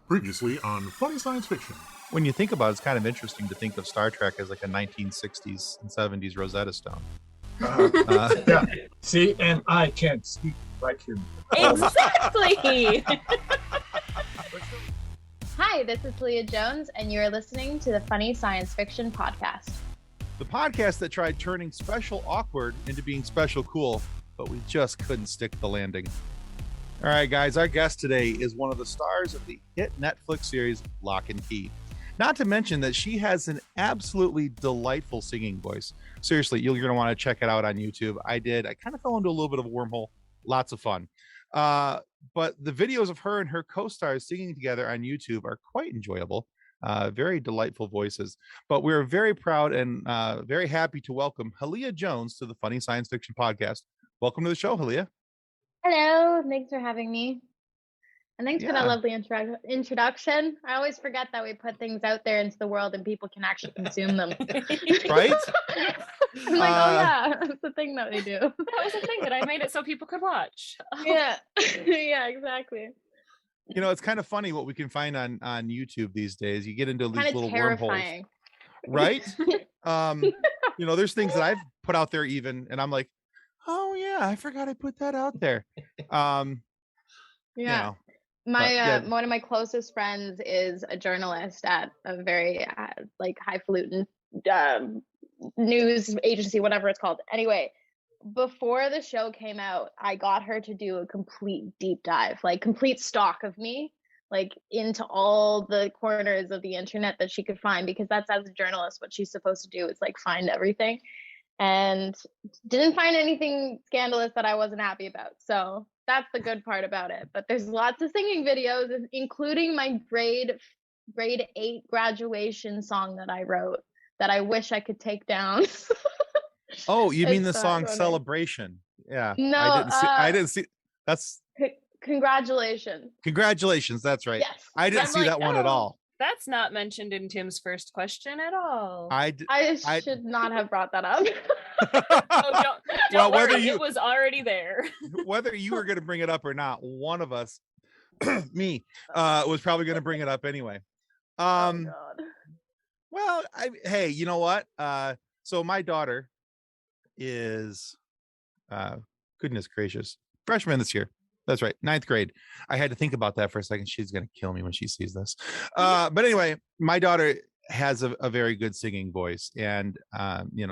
Previously on Funny Science Fiction. When you think about it, it's kind of interesting to think of Star Trek as like a 1960s and 70s Rosetta Stone. Yeah. See, and I can't speak like him. Exactly. Hi, this is Hallea Jones, and you're listening to the Funny Science Fiction Podcast. The podcast that tried turning special awkward into being special cool, but we just couldn't stick the landing. All right, guys, our guest today is one of the stars of the hit Netflix series Locke Key. Not to mention that she has an absolutely delightful singing voice. Seriously, you're going to want to check it out on YouTube. I did. I kind of fell into a little bit of a wormhole. Lots of fun. But the videos of her and her co-stars singing together on YouTube are quite enjoyable. Very delightful voices. But we're very proud and very happy to welcome Hallea Jones to the Funny Science Fiction Podcast. Welcome to the show, Hallea. Hello, thanks for having me. And thanks for that lovely introduction. I always forget that we put things out there into the world and people can actually consume them. Right? I'm like, oh yeah, that's the thing that we do. That was the thing that I made it so people could watch. Yeah, yeah, exactly. You know, it's kind of funny what we can find on YouTube these days. You get into these Kind of little terrifying. wormholes, right? You know, there's things that I've put out there even, and I'm like, oh yeah, I forgot I put that out there. Yeah. You know, One of my closest friends is a journalist at a very highfalutin news agency, whatever it's called. Anyway, before the show came out, I got her to do a complete deep dive, like complete stalk of me, like into all the corners of the internet that she could find, because that's, as a journalist, what she's supposed to do is like find everything. And didn't find anything scandalous that I wasn't happy about. So that's the good part about it. But there's lots of singing videos, including my grade 8 graduation song that I wrote that I wish I could take down. oh, you mean the song funny. Celebration? Yeah. No, I didn't see. That's Congratulations. Congratulations. That's right. Yes. I didn't see that one at all. That's not mentioned in Tim's first question at all. I should not have brought that up. Oh, don't Well, worry, it was already there. Whether you were going to bring it up or not, one of us, me, was probably going to bring it up anyway. Oh, God. Well, hey, you know what? So my daughter is, goodness gracious, freshman this year. That's right, 9th grade. I had to think about that for a second. She's going to kill me when she sees this. But anyway, my daughter has a very good singing voice. And,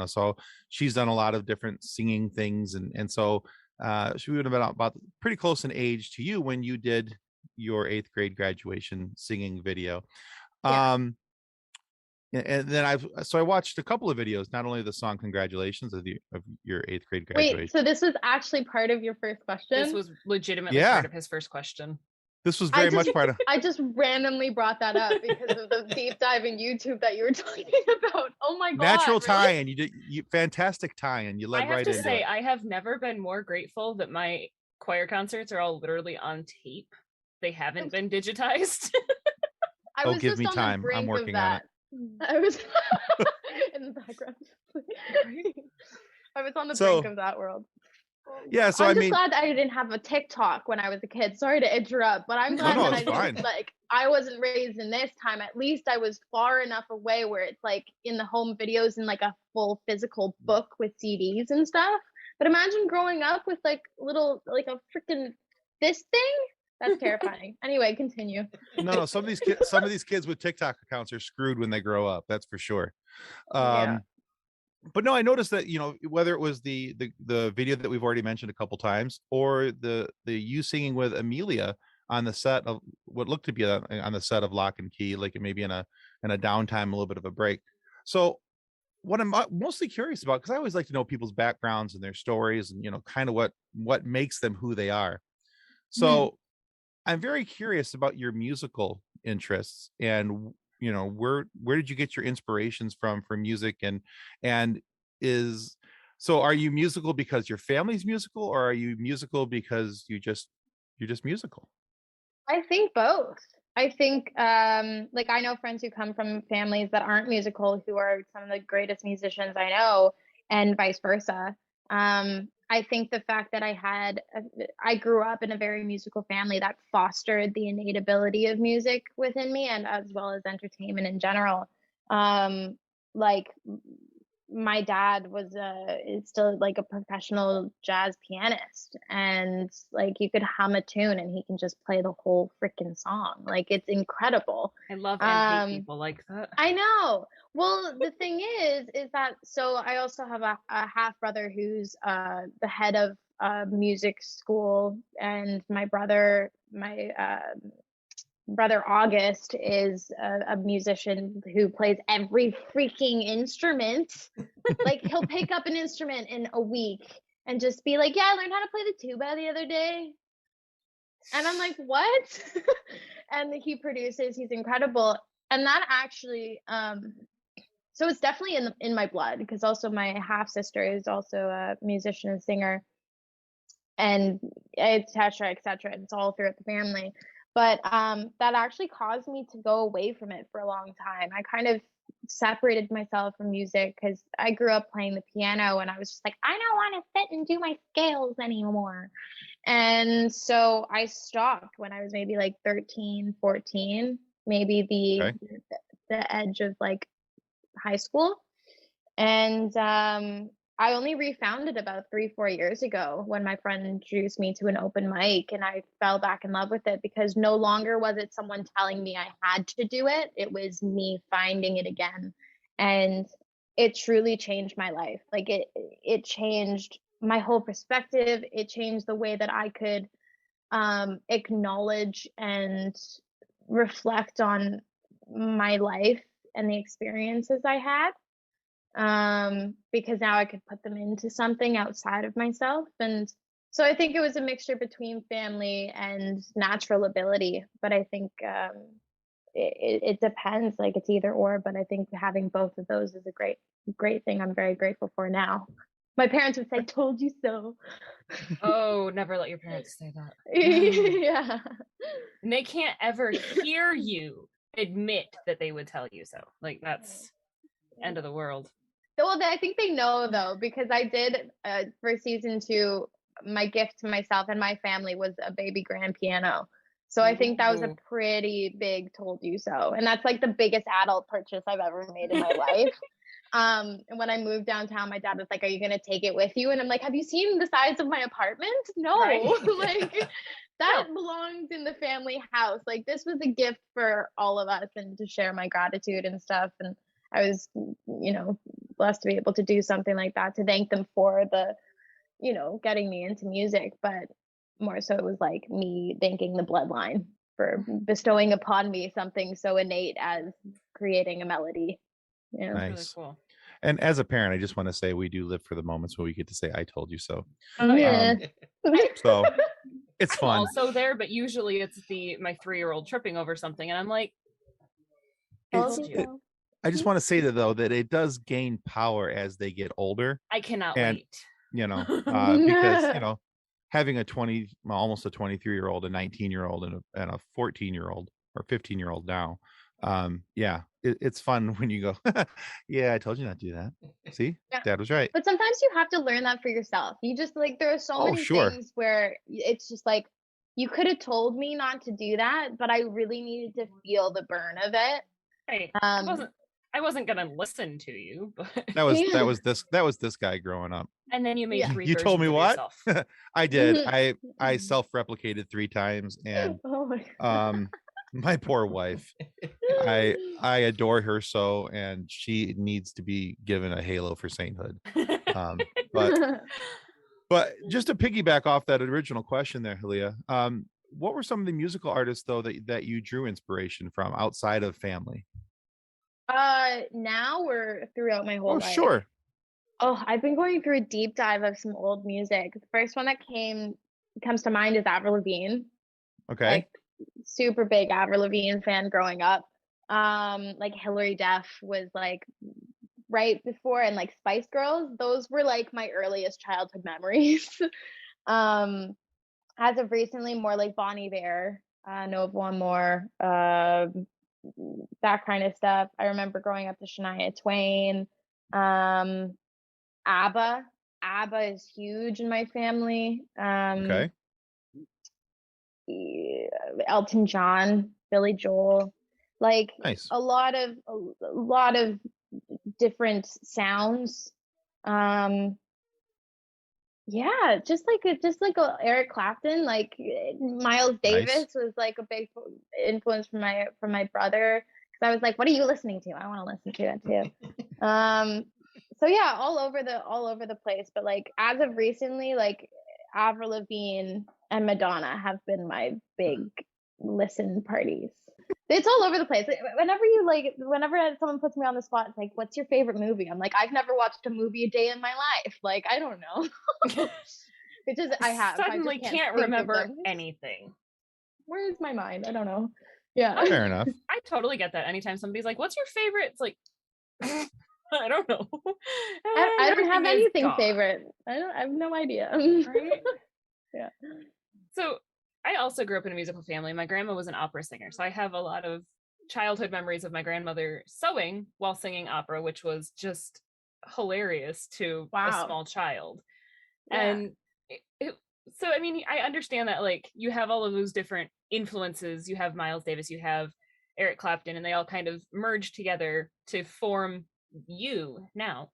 so she's done a lot of different singing things. And so she would have been about pretty close in age to you when you did your 8th grade graduation singing video. Yeah. And then I watched a couple of videos, not only the song "Congratulations" of your 8th grade graduation. Wait, so this was actually part of your first question? This was legitimately part of his first question. This was very much part of. I just randomly brought that up because of the deep dive in YouTube that you were talking about. Oh my God! Natural really? tie-in. You did fantastic tie-in. You led right into it. I have to say, I have never been more grateful that my choir concerts are all literally on tape. They haven't been digitized. I was give me on the time. I'm brink working of that. on it. I was in the background. I was on the brink of that world. Yeah, so I'm just glad that I didn't have a TikTok when I was a kid. Sorry to interrupt, but I'm glad I wasn't raised in this time. At least I was far enough away where it's like in the home videos and like a full physical book with CDs and stuff. But imagine growing up with like a freaking this thing. That's terrifying. Anyway, continue. No. Some of these kids with TikTok accounts are screwed when they grow up. That's for sure. Yeah. But no, I noticed that, whether it was the video that we've already mentioned a couple times, or the you singing with Amelia on the set of what looked to be on the set of Locke and Key, like maybe in a downtime, a little bit of a break. So what I'm mostly curious about, because I always like to know people's backgrounds and their stories, and kind of what makes them who they are. So I'm very curious about your musical interests, and where did you get your inspirations from for music, and are you musical because your family's musical, or are you musical because you're just musical? I think both. I think I know friends who come from families that aren't musical who are some of the greatest musicians I know, and vice versa. I think the fact that I grew up in a very musical family that fostered the innate ability of music within me, and as well as entertainment in general. Like my dad is still like a professional jazz pianist, and like you could hum a tune and he can just play the whole freaking song. Like it's incredible. I love and hate people like that. I know. Well, the thing is that so I also have a half brother who's the head of music school, and my brother August is a musician who plays every freaking instrument. Like he'll pick up an instrument in a week and just be like, "Yeah, I learned how to play the tuba the other day." And I'm like, "What?" And he produces. He's incredible. And that actually so it's definitely in my blood, because also my half sister is also a musician and singer, and etc. etc. It's all throughout the family. But that actually caused me to go away from it for a long time. I kind of separated myself from music because I grew up playing the piano, and I was just like, I don't want to sit and do my scales anymore. And so I stopped when I was maybe like 13, 14, maybe the edge of like high school. And I only refound it about 3-4 years ago when my friend introduced me to an open mic, and I fell back in love with it, because no longer was it someone telling me I had to do it. It was me finding it again. And it truly changed my life. Like it changed my whole perspective. It changed the way that I could acknowledge and reflect on my life and the experiences I had. Because now I could put them into something outside of myself. And so I think it was a mixture between family and natural ability. But I think it depends, like it's either or. But I think having both of those is a great thing. I'm very grateful for now. My parents would say, "Told you so." Oh, never let your parents say that. Yeah. And they can't ever hear you admit that they would tell you so. Like that's end of the world. Well, I think they know though, because I did for season 2. My gift to myself and my family was a baby grand piano. So I think that was a pretty big "told you so," and that's like the biggest adult purchase I've ever made in my life. And when I moved downtown, my dad was like, "Are you gonna take it with you?" And I'm like, "Have you seen the size of my apartment? No." Right. Like that belongs in the family house. Like this was a gift for all of us, and to share my gratitude and stuff. And I was, blessed to be able to do something like that, to thank them for the, getting me into music. But more so it was like me thanking the bloodline for bestowing upon me something so innate as creating a melody. Yeah. Nice. Really cool. And as a parent, I just want to say we do live for the moments where we get to say, "I told you so." Oh, yeah. So it's I'm fun. also there, but usually it's my 3-year-old tripping over something, and I'm like, I just want to say that it does gain power as they get older. I cannot And, wait. Because having almost a 23-year-old, a 19-year-old, and a 14-year-old or 15-year-old now, it's fun when you go, "Yeah, I told you not to do that. See, Yeah. Dad was right." But sometimes you have to learn that for yourself. You just like, there are so many things where it's just like, you could have told me not to do that, but I really needed to feel the burn of it. Hey, I wasn't gonna listen to you, but that was this guy growing up. And then you made 3 You told me what? yourself. I did. I self-replicated 3 times, and Oh my God. my poor wife. I adore her so, and she needs to be given a halo for sainthood. But just to piggyback off that original question there, Hallea, what were some of the musical artists though that you drew inspiration from outside of family? Now we're throughout my whole life. Sure. Oh, I've been going through a deep dive of some old music. The first one that comes to mind is Avril Lavigne. Okay. Like super big Avril Lavigne fan growing up. Like Hilary Duff was like right before, and like Spice Girls. Those were like my earliest childhood memories. As of recently, more like Bon Iver, Know of One More, that kind of stuff. I remember growing up to Shania Twain, ABBA. ABBA is huge in my family. Okay. Elton John, Billy Joel, like Nice. a lot of different sounds. Yeah, just like Eric Clapton, like Miles Davis was like a big influence from my brother, because I was like, what are you listening to? I want to listen to that too. So yeah, all over the place, but like as of recently, like Avril Lavigne and Madonna have been my big listen parties. It's all over the place. Whenever someone puts me on the spot, it's like, what's your favorite movie? I'm like, I've never watched a movie a day in my life. Like, I don't know. It's just I have. Suddenly I just can't remember anything. Where's my mind? I don't know. Yeah. Fair enough. I totally get that. Anytime somebody's like, what's your favorite? It's like, I don't know. I don't have Everything is anything gone. favorite. I have no idea. Right? Yeah. So I also grew up in a musical family. My grandma was an opera singer, so I have a lot of childhood memories of my grandmother sewing while singing opera, which was just hilarious to a Wow. small child. Yeah. And so I mean, I understand that like you have all of those different influences. You have Miles Davis, you have Eric Clapton, and they all kind of merge together to form you now.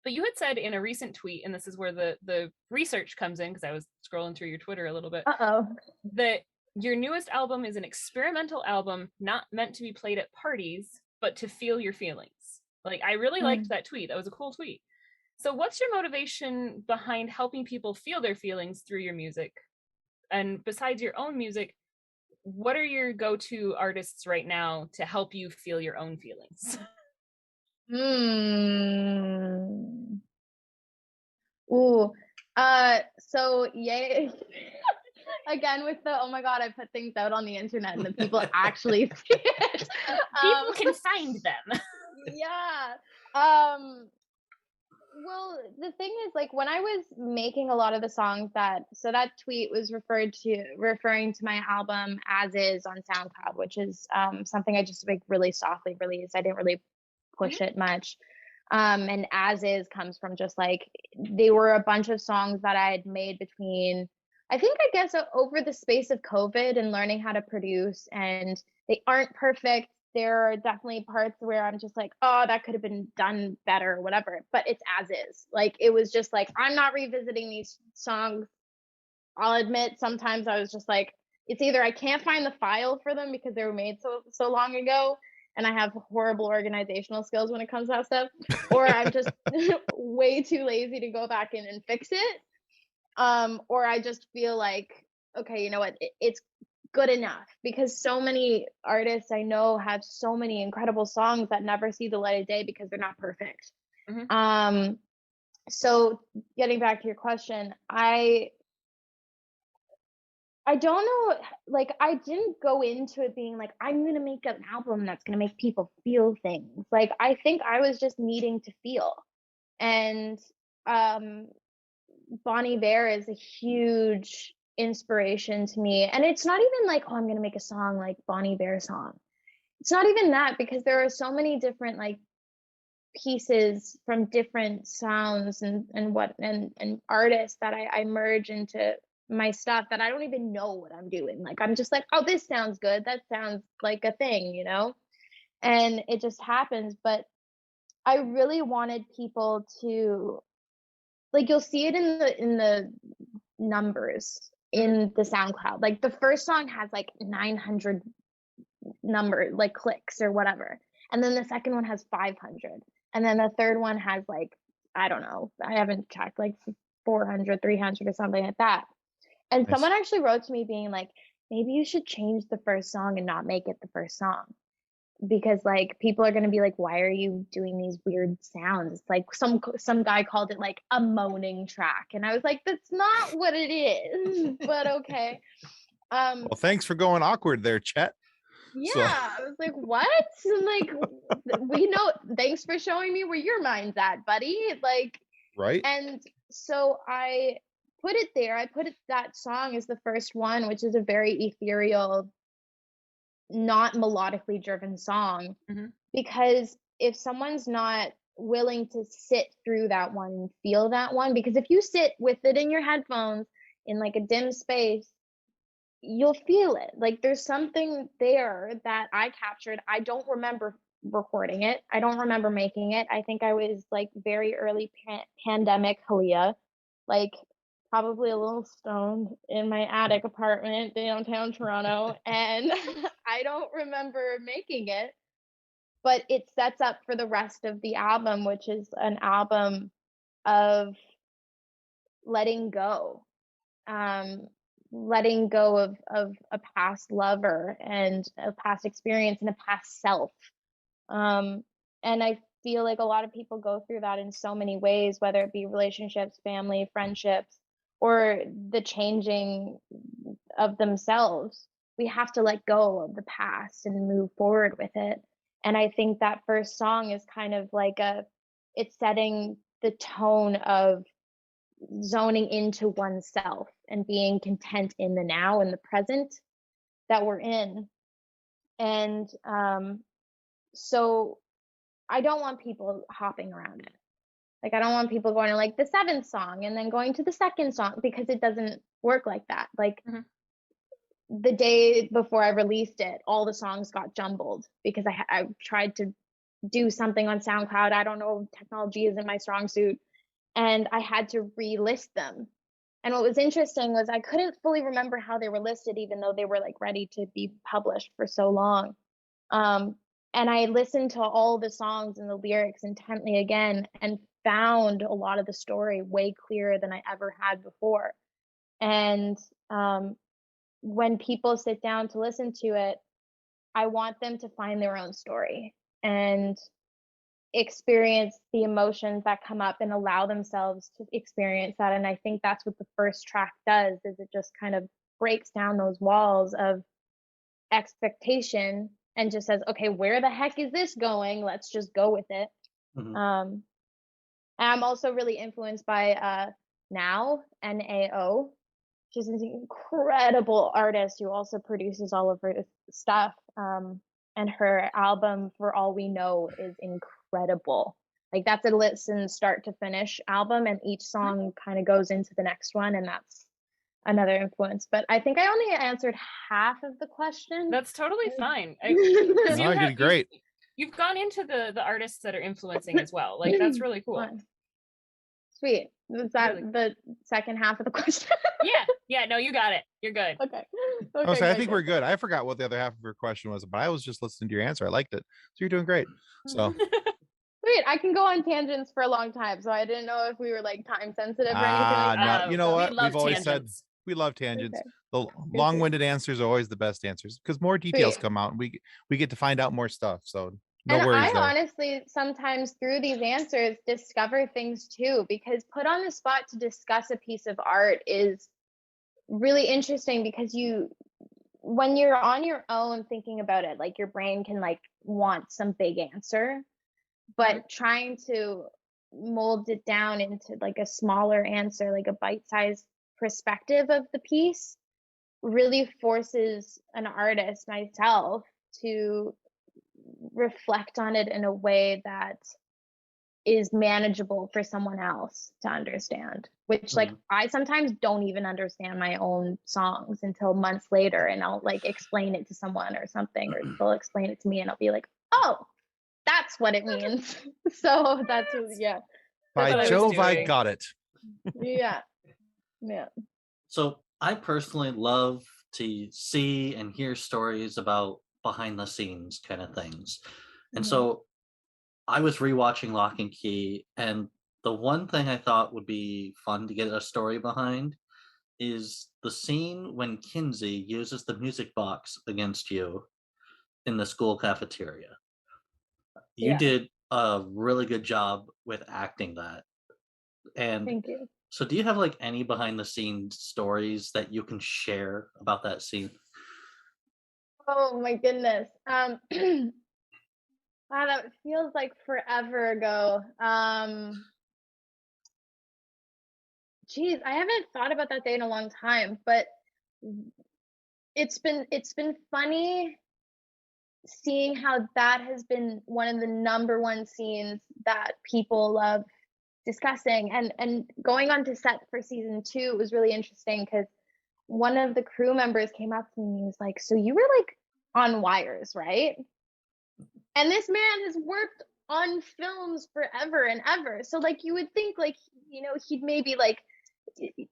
But you had said in a recent tweet, and this is where the research comes in, because I was scrolling through your Twitter a little bit, that your newest album is an experimental album not meant to be played at parties, but to feel your feelings. Like, I really liked that tweet. That was a cool tweet. So what's your motivation behind helping people feel their feelings through your music? And besides your own music, what are your go-to artists right now to help you feel your own feelings? Ooh. So yay. Again with the, oh my god, I put things out on the internet and the people actually see it. People can find them. Yeah. Well, the thing is, like, when I was making a lot of the songs that tweet was referring to my album As Is on SoundCloud, which is something I just like really softly released. I didn't really push it much. And As Is comes from just like, they were a bunch of songs that I had made between, I guess over the space of COVID and learning how to produce, and they aren't perfect. There are definitely parts where I'm just like, oh, that could have been done better, whatever. But it's as is. Like, it was just like, I'm not revisiting these songs. I'll admit, sometimes I was just like, it's either I can't find the file for them because they were made so long ago, and I have horrible organizational skills when it comes to that stuff, or I'm just way too lazy to go back in and fix it. Or I just feel like, okay, you know what, it's good enough, because so many artists I know have so many incredible songs that never see the light of day because they're not perfect. So getting back to your question, I don't know, like, I didn't go into it being like, I'm gonna make an album that's gonna make people feel things. Like, I think I was just needing to feel. And Bonnie Bear is a huge inspiration to me. And it's not even like, oh, I'm gonna make a song like Bonnie Bear song. It's not even that, because there are so many different like pieces from different sounds and artists that I merge into my stuff that I don't even know what I'm doing. Like, I'm just like, oh, this sounds good, that sounds like a thing, you know? And it just happens. But I really wanted people to, like, you'll see it in the numbers in the SoundCloud. Like, the first song has like 900 like clicks or whatever, and then the second one has 500, and then the third one has like, I don't know, I haven't checked, like 400, 300 or something like that. And someone actually wrote to me being like, maybe you should change the first song and not make it the first song, because like people are going to be like, why are you doing these weird sounds? It's like some guy called it like a moaning track, and I was like, that's not what it is. But okay. Well, thanks for going awkward there, Chet. Yeah, so I was like, what? And like, we know, thanks for showing me where your mind's at, buddy. Like, right. And so I put it there. I put that song as the first one, which is a very ethereal, not melodically driven song, because if someone's not willing to sit through that one and feel that one, because if you sit with it in your headphones in like a dim space, you'll feel it. Like there's something there that I captured. I don't remember recording it. I don't remember making it. I think I was like very early pandemic Hallea, like probably a little stoned in my attic apartment downtown Toronto, and I don't remember making it. But it sets up for the rest of the album, which is an album of letting go, letting go of a past lover and a past experience and a past self. And I feel like a lot of people go through that in so many ways, whether it be relationships, family, friendships, or the changing of themselves. We have to let go of the past and move forward with it. And I think that first song is kind of like it's setting the tone of zoning into oneself and being content in the now and the present that we're in. And so I don't want people hopping around it. Like I don't want people going to like the 7th song and then going to the 2nd song, because it doesn't work like that. Like the day before I released it, all the songs got jumbled because I tried to do something on SoundCloud. I don't know, technology isn't my strong suit, and I had to relist them. And what was interesting was I couldn't fully remember how they were listed, even though they were like ready to be published for so long. And I listened to all the songs and the lyrics intently again and found a lot of the story way clearer than I ever had before. And when people sit down to listen to it, I want them to find their own story and experience the emotions that come up and allow themselves to experience that. And I think that's what the first track does, is it just kind of breaks down those walls of expectation and just says, okay, where the heck is this going? Let's just go with it. And I'm also really influenced by Now, NAO. She's an incredible artist who also produces all of her stuff. And her album, For All We Know, is incredible. Like that's a listen start to finish album, and each song kind of goes into the next one, and that's another influence. But I think I only answered half of the question. That's totally fine. No, you did great. You've gone into the artists that are influencing as well. Like that's really cool. Sweet. Was that really the second half of the question? Yeah, no, you got it. You're good. Okay. I think we're good. I forgot what the other half of your question was, but I was just listening to your answer. I liked it. So you're doing great. So sweet. I can go on tangents for a long time, so I didn't know if we were like time sensitive or anything like that. No, you know what? We've always said we love tangents. Okay. The long-winded answers are always the best answers because more details come out and we get to find out more stuff. So no worries there. Honestly sometimes through these answers discover things too, because put on the spot to discuss a piece of art is really interesting, because when you're on your own thinking about it, like your brain can like want some big answer, but trying to mold it down into like a smaller answer, like a bite-sized perspective of the piece, really forces an artist, myself, to reflect on it in a way that is manageable for someone else to understand, which like I sometimes don't even understand my own songs until months later, and I'll like explain it to someone or something, or they'll explain it to me and I'll be like, oh, that's what it means. So that's by Jove, I got it. yeah So I personally love to see and hear stories about behind the scenes kind of things. And so I was rewatching Locke Key, and the one thing I thought would be fun to get a story behind is the scene when Kinsey uses the music box against you in the school cafeteria. You did a really good job with acting that. And thank you. So do you have like any behind the scenes stories that you can share about that scene? Oh my goodness. Wow, that feels like forever ago. Geez, I haven't thought about that day in a long time, but it's been funny seeing how that has been one of the number one scenes that people love discussing, and going on to set for season 2 was really interesting because one of the crew members came up to me and he was like, so you were like on wires, right? And this man has worked on films forever and ever, so like you would think like, you know, he'd maybe like,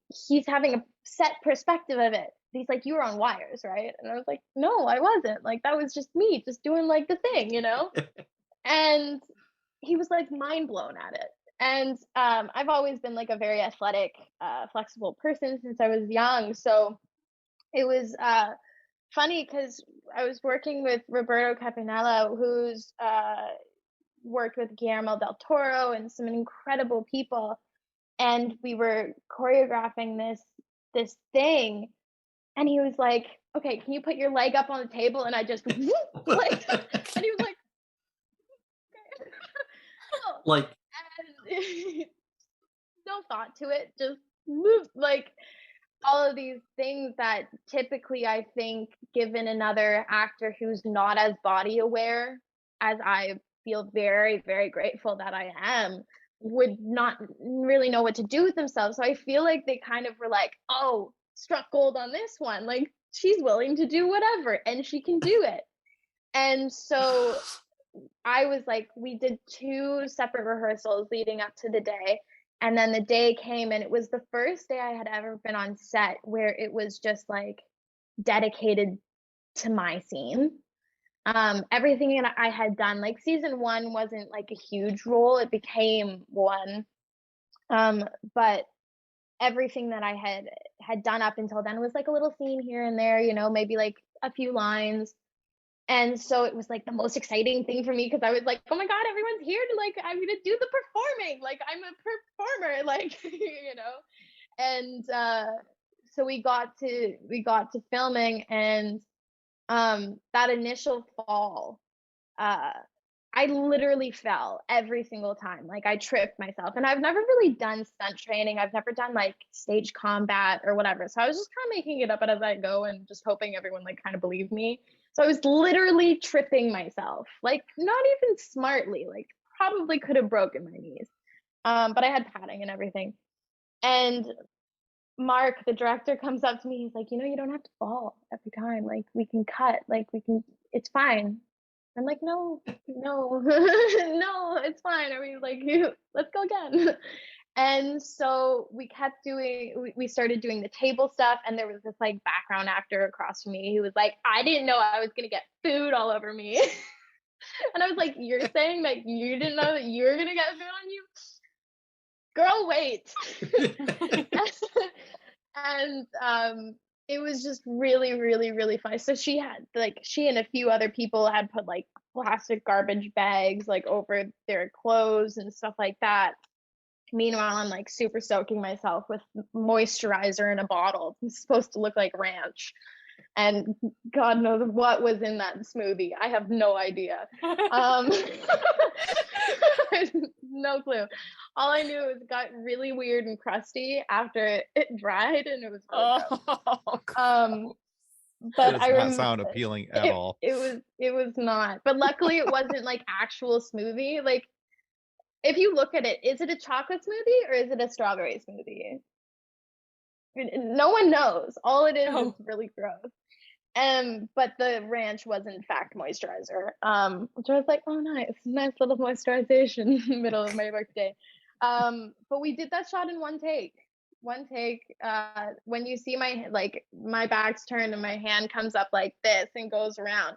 he's having a set perspective of it. He's like, you were on wires, right? And I was like, no, I wasn't. Like, that was just me just doing like the thing, you know? And he was like mind blown at it. And I've always been like a very athletic, flexible person since I was young. So it was funny because I was working with Roberto Capanella, who's worked with Guillermo del Toro and some incredible people. And we were choreographing this thing. And he was like, okay, can you put your leg up on the table? And I just, whoop, like, and he was like, okay. Like, and no thought to it, just move, like all of these things that typically I think, given another actor who's not as body aware as I feel very, very grateful that I am, would not really know what to do with themselves. So I feel like they kind of were like, oh, struck gold on this one. Like, she's willing to do whatever and she can do it. And so I was like, we did 2 separate rehearsals leading up to the day. And then the day came, and it was the first day I had ever been on set where it was just like dedicated to my scene. Everything that I had done, like season 1 wasn't like a huge role, it became one. But everything that I had done up until then was like a little scene here and there, you know, maybe like a few lines. And so it was like the most exciting thing for me because I was like, oh my God, everyone's here to like, I'm gonna do the performing, like I'm a performer, like, you know. And so we got to filming, and that initial fall, I literally fell every single time. Like, I tripped myself, and I've never really done stunt training. I've never done like stage combat or whatever. So I was just kind of making it up as I go and just hoping everyone like kind of believed me. So I was literally tripping myself, like not even smartly, like probably could have broken my knees. But I had padding and everything. And Mark, the director, comes up to me. He's like, you know, you don't have to fall every time. Like, we can cut. Like, we can, it's fine. I'm like, no, no, it's fine. I mean, like, let's go again. And so we kept doing, we started doing the table stuff, and there was this like background actor across from me who was like, I didn't know I was going to get food all over me. And I was like, you're saying that you didn't know that you were going to get food on you? Girl, wait. And it was just really, really, really fun. So she and a few other people had put like plastic garbage bags like over their clothes and stuff like that. Meanwhile, I'm like super soaking myself with moisturizer in a bottle. It's supposed to look like ranch. And God knows what was in that smoothie. I have no idea. No clue. All I knew is it got really weird and crusty after it dried, and it was really gross. But It does not sound appealing at all. It was not. But luckily, it wasn't like actual smoothie. Like, if you look at it, is it a chocolate smoothie or is it a strawberry smoothie? No one knows. All it is really gross. But the ranch was in fact moisturizer, which I was like, oh, nice little moisturization in the middle of my workday. But we did that shot in one take. When you see my back's turned and my hand comes up like this and goes around,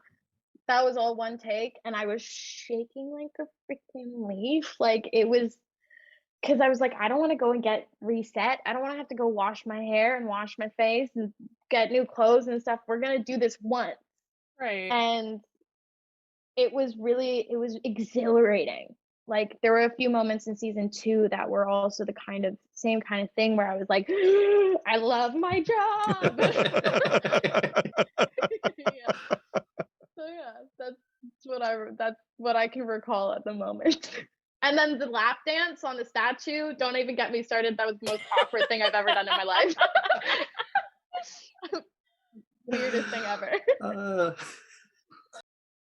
that was all one take, and I was shaking like a freaking leaf. Like, it was, because I was like, I don't want to go and get reset. I don't want to have to go wash my hair and wash my face and get new clothes and stuff. We're going to do this once. Right. And it was exhilarating. Like, there were a few moments in season 2 that were also the same kind of thing where I was like, I love my job. Yeah. So yeah, that's what I can recall at the moment. And then the lap dance on the statue, don't even get me started. That was the most awkward thing I've ever done in my life. Weirdest thing ever.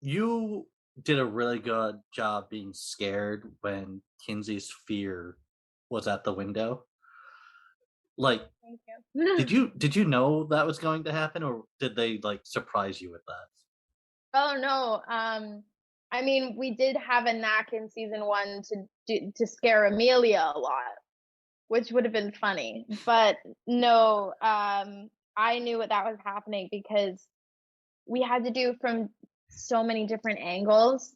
You did a really good job being scared when Kinsey's fear was at the window. Like, Thank you. did you know that was going to happen, or did they like surprise you with that? Oh no. I mean, we did have a knack in season 1 to scare Amelia a lot, which would have been funny. But no, I knew what that was happening because we had to do from so many different angles.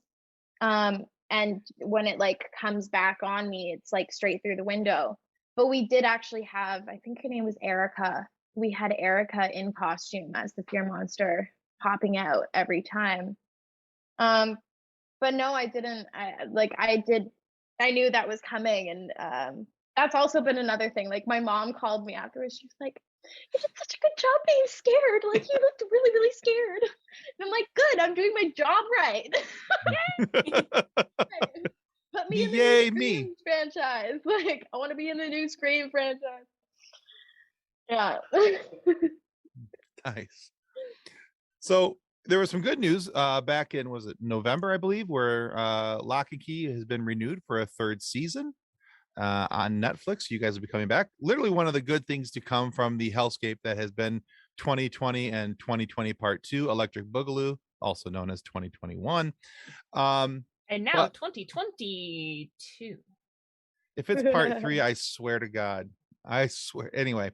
And when it like comes back on me, it's like straight through the window. But we did actually have, I think her name was Erica. We had Erica in costume as the fear monster popping out every time. But no, I didn't. I knew that was coming, and that's also been another thing. Like my mom called me afterwards. She was like, "You did such a good job being scared. Like you looked really, really scared." And I'm like, "Good. I'm doing my job right." Put me in the Yay, new me. Scream franchise. Like I want to be in the new Scream franchise. Yeah. Nice. So there was some good news back in, was it November, I believe, where Locke Key has been renewed for a 3rd season on Netflix. You guys will be coming back. Literally one of the good things to come from the hellscape that has been 2020 and 2020 Part 2, Electric Boogaloo, also known as 2021. And now but 2022. if it's Part 3, I swear to God. I swear. Anyway.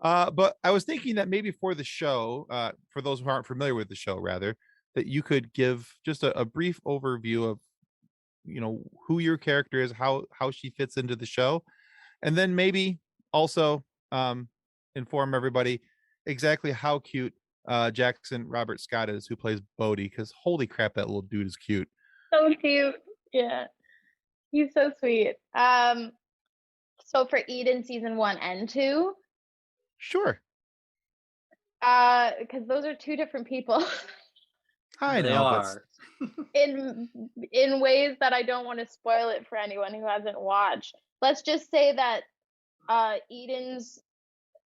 But I was thinking that maybe for the show, for those who aren't familiar with the show, rather, that you could give just a brief overview of, who your character is, how she fits into the show, and then maybe also inform everybody exactly how cute Jackson Robert Scott is, who plays Bodhi, because holy crap, that little dude is cute. So cute. Yeah. He's so sweet. So for Eden season 1 and 2, Sure. because those are 2 different people I They know, are. in ways that I don't want to spoil it for anyone who hasn't watched. Let's just say that Eden's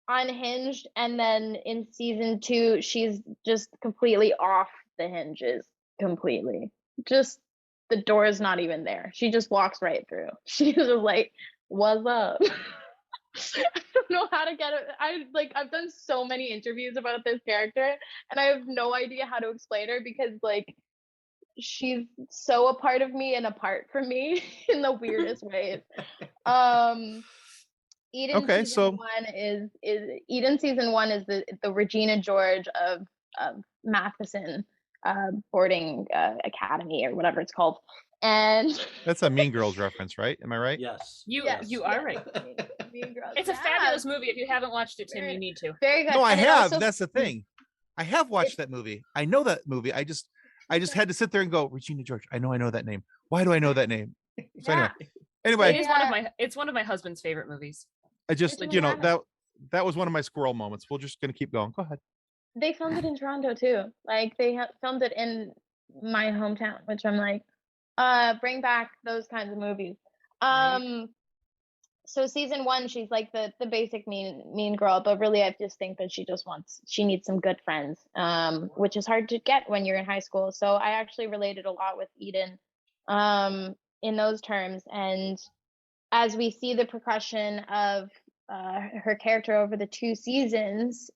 unhinged, and then in season 2 she's just completely off the hinges completely. Just the door is not even there. She just walks right through. She's just like, "What's up?" I don't know how to get it. I've done so many interviews about this character, and I have no idea how to explain her because like she's so a part of me and apart from me in the weirdest ways. Eden Okay, season so 1 is Eden season 1 is the Regina George of Matheson boarding academy or whatever it's called. And that's a Mean Girls reference, right? Am I right? Yes. You Yes. you are right. Mean Girls. It's a fabulous movie. If you haven't watched it, Tim, you need to. Very good. No, I And it have. also- That's the thing. I have watched that movie. I know that movie. I just had to sit there and go, Regina George. I know that name. Why do I know that name? So Yeah. anyway, It's one of my husband's favorite movies. I just, Which one that was one of my squirrel moments. We're just going to keep going. Go ahead. They filmed it in Toronto too. Like they filmed it in my hometown, which I'm like, bring back those kinds of movies. So season 1, she's like the basic mean girl, but really I just think that she needs some good friends, which is hard to get when you're in high school. So I actually related a lot with Eden in those terms. And as we see the progression of her character over the 2 seasons,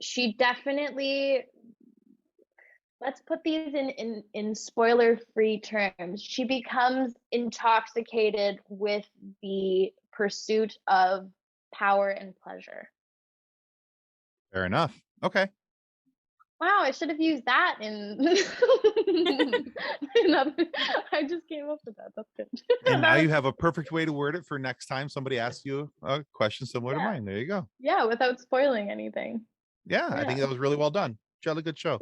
she definitely, let's put these in spoiler-free terms. She becomes intoxicated with the pursuit of power and pleasure. Fair enough. Okay. Wow, I should have used that in I just came up with that. That's good. And now you have a perfect way to word it for next time somebody asks you a question similar to mine. There you go. Yeah, without spoiling anything. Yeah, I think that was really well done. Jolly good show.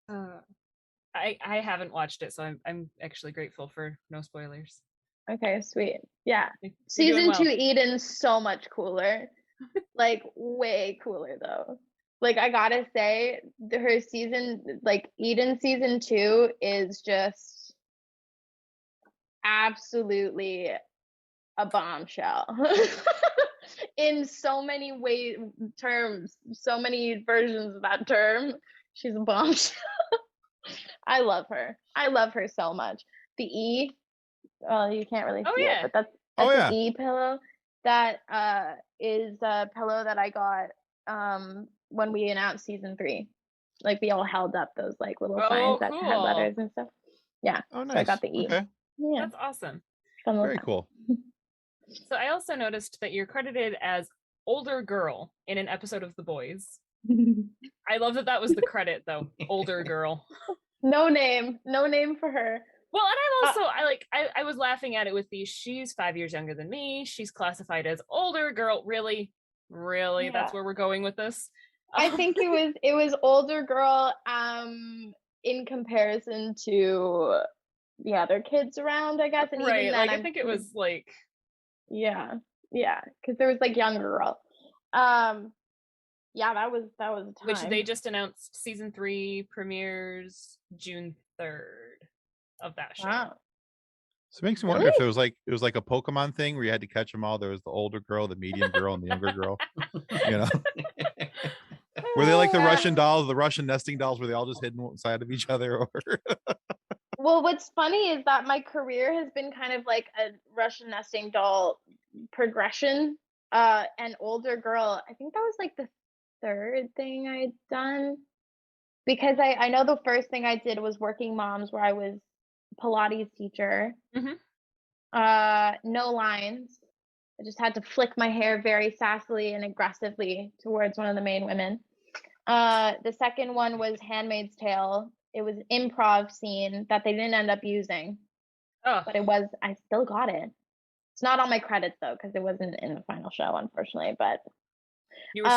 I haven't watched it, so I'm actually grateful for no spoilers. Okay, sweet. Yeah. You're doing Season well. 2 Eden's so much cooler. Like way cooler though. Like I gotta say, her season, like Eden season 2 is just absolutely a bombshell. in so many terms, so many versions of that term. She's a bombshell. I love her. I love her so much. The E, well, you can't really see it, but that's an E pillow. That is a pillow that I got when we announced season 3. Like we all held up those like little signs that had letters and stuff. Yeah. Oh, nice. So I got the E. Okay. Yeah. That's awesome. Very cool. So I also noticed that you're credited as older girl in an episode of The Boys. I love that was the credit though. Older girl. No name for her. Well, and I'm also I was laughing at it with she's 5 years younger than me. She's classified as older girl. Really? Yeah. That's where we're going with this. I think it was older girl in comparison to the other kids around, I guess. And right, even then, I think it was like because there was like younger girl. That was a time. Which they just announced season 3 premieres June 3rd of that show. Wow. So it makes me wonder if it was like a Pokemon thing where you had to catch them all. There was the older girl, the medium girl, and the younger girl. You know, were they like the Russian dolls, the Russian nesting dolls, were they all just hidden inside of each other? Or well, what's funny is that my career has been kind of like a Russian nesting doll progression. And older girl, I think that was like the 3rd thing I'd done, because I know the first thing I did was Working Moms, where I was Pilates teacher. No lines. I just had to flick my hair very sassily and aggressively towards one of the main women. The second one was Handmaid's Tale. It was an improv scene that they didn't end up using, but I still got it. It's not on my credits though, because it wasn't in the final show, unfortunately. But you were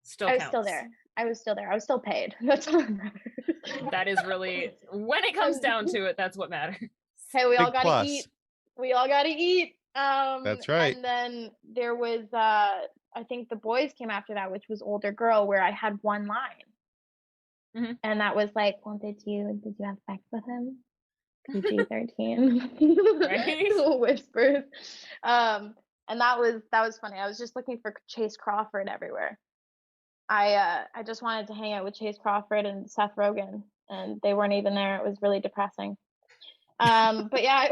still there. I was still there. I was still there. I was still paid. That's all that matters. That is really, when it comes down to it, that's what matters. Hey, we all Big got plus. to eat. We all got to eat. That's right. And then there was, I think The Boys came after that, which was Older Girl, where I had one line. And that was like, well, did you have sex with him? PG-13. Right? Little whispers. And that was funny. I was just looking for Chase Crawford everywhere. I just wanted to hang out with Chase Crawford and Seth Rogen, and they weren't even there. It was really depressing. But yeah,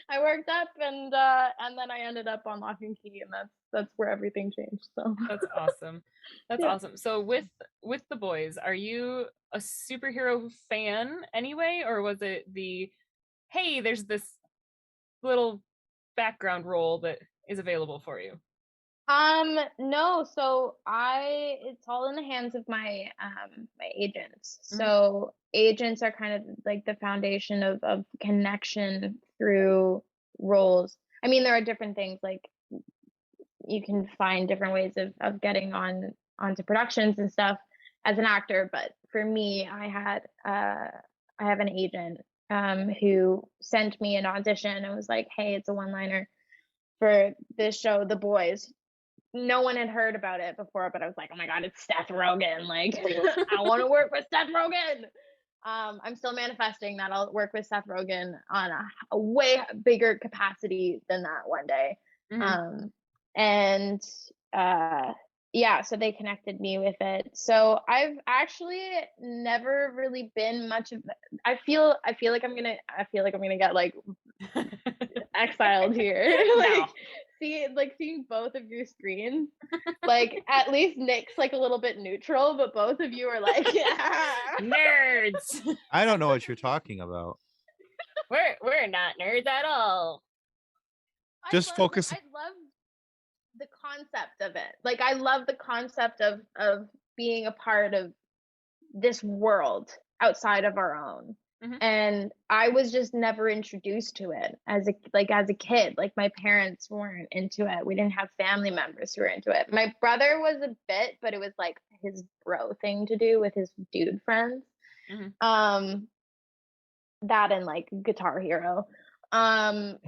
I worked up, and then I ended up on Locke Key, and that's where everything changed. So that's awesome. That's awesome. So with The Boys, are you a superhero fan anyway, or was it hey, there's this little background role that is available for you? No, so it's all in the hands of my my agents. So agents are kind of like the foundation of connection through roles. I mean, there are different things, like you can find different ways of getting onto productions and stuff as an actor, but for me, I have an agent who sent me an audition and was like, hey, it's a one-liner for this show, The Boys. No one had heard about it before, but I was like, oh my God, it's Seth Rogen. Like, I want to work with Seth Rogen. I'm still manifesting that I'll work with Seth Rogen on a way bigger capacity than that one day. So they connected me with it. So I've actually never really been much of, I feel like I'm gonna get like exiled here. Seeing both of your screens, like at least Nick's like a little bit neutral, but both of you are like nerds. I don't know what you're talking about. We're not nerds at all. Just focus. I love the concept of it. Like I love the concept of being a part of this world outside of our own. And I was just never introduced to it as a kid. Like my parents weren't into it. We didn't have family members who were into it. My brother was a bit, but it was like his bro thing to do with his dude friends. That and like Guitar Hero. And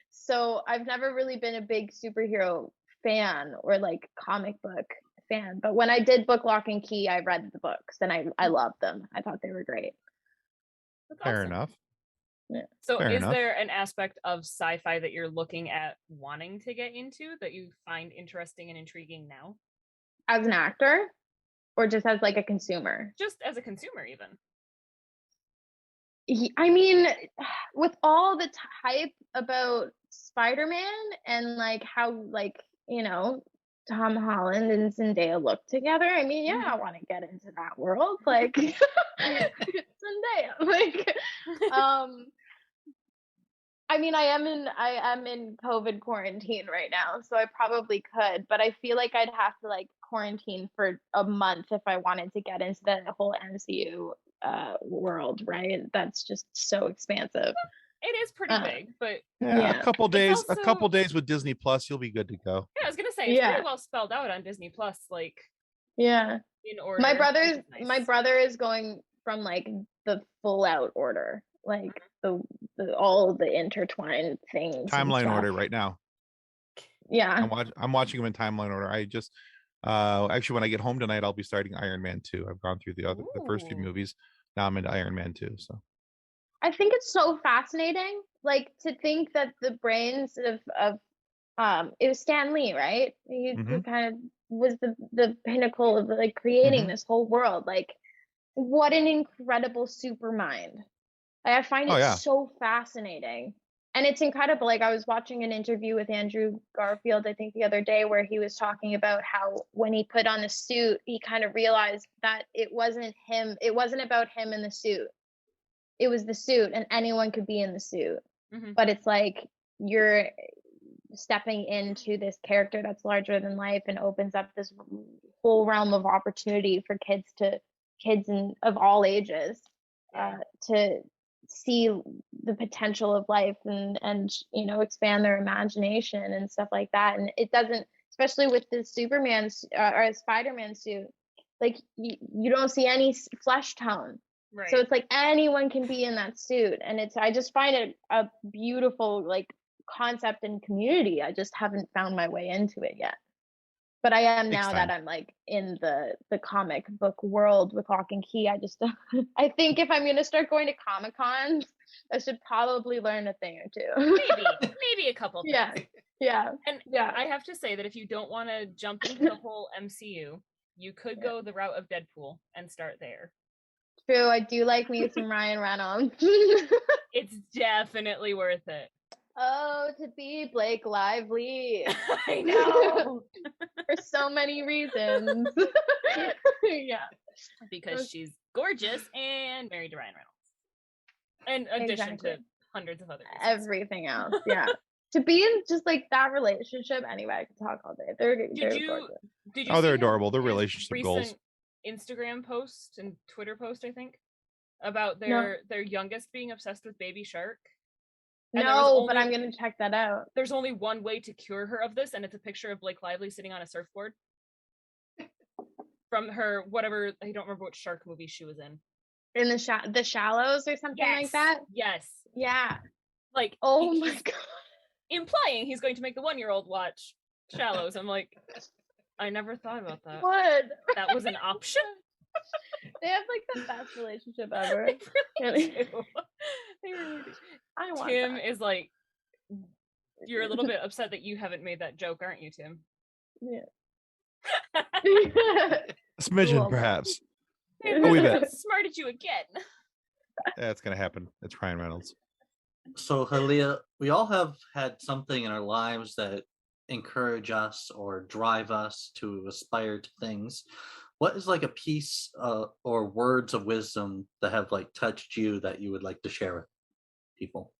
so I've never really been a big superhero fan or like comic book fan, but when I did book Locke and Key, I read the books and I loved them. I thought they were great. Fair enough. So Fair is enough. there an aspect of sci-fi that you're looking at wanting to get into that you find interesting and intriguing now? As an actor, or just as like a consumer? Just as a consumer, even. I mean, with all the hype about Spider-Man and like how like, Tom Holland and Zendaya look together, I mean, yeah, I want to get into that world. Like Zendaya. Like I mean, I am in COVID quarantine right now, so I probably could, but I feel like I'd have to like quarantine for a month if I wanted to get into the whole MCU world, right? That's just so expansive. It is pretty big, but Yeah, a couple days, also, a couple days with Disney Plus, you'll be good to go. Yeah, I was gonna say it's pretty well spelled out on Disney Plus, like in order. My brother is going from like the full out order, like the all the intertwined things. Timeline order right now. Yeah, I'm watching them in timeline order. I just actually when I get home tonight, I'll be starting Iron Man 2. I've gone through the first few movies. Now I'm into Iron Man 2. So I think it's so fascinating, like to think that the brains of it was Stan Lee, right? He kind of was the pinnacle of like creating this whole world. Like, what an incredible super mind. I find it so fascinating. And it's incredible. Like, I was watching an interview with Andrew Garfield, I think the other day, where he was talking about how when he put on the suit, he kind of realized that it wasn't him. It wasn't about him in the suit. It was the suit, and anyone could be in the suit. But it's like you're stepping into this character that's larger than life and opens up this whole realm of opportunity for kids of all ages to see the potential of life and expand their imagination and stuff like that. And it doesn't, especially with the Superman's or Spider-Man suit, like you don't see any flesh tone. Right. So it's like anyone can be in that suit, and I just find it a beautiful like concept and community. I just haven't found my way into it yet, but I am now that I'm like in the comic book world with Locke Key. I think if I'm gonna start going to Comic Cons, I should probably learn a thing or two. maybe a couple things. I have to say that if you don't want to jump into the whole MCU, you could go the route of Deadpool and start there. True, I do like me some Ryan Reynolds. It's definitely worth it. Oh, to be Blake Lively. I know. For so many reasons. Because she's gorgeous and married to Ryan Reynolds. In addition to hundreds of other reasons. Everything else, to be in just like that relationship, anyway, I could talk all day. They're gorgeous. Did you they're adorable. Their relationship goals. Instagram post and Twitter post, I think, about their youngest being obsessed with Baby Shark. And but I'm gonna check that out. There's only one way to cure her of this, and it's a picture of Blake Lively sitting on a surfboard from her whatever. I don't remember what shark movie she was in. In the Shallows or something like that. Yes. Yeah. Like, oh my god. Implying he's going to make the 1-year-old watch Shallows. I'm like, I never thought about that. What? That was an option? They have like the best relationship ever. They really do. They really do. Tim is like, you're a little bit upset that you haven't made that joke, aren't you, Tim? Yeah. A smidgen, perhaps. A wee bit. Smart at you again. That's gonna happen. It's Ryan Reynolds. So, Hallea, we all have had something in our lives that encourage us or drive us to aspire to things. What is like a piece or words of wisdom that have like touched you that you would like to share with people?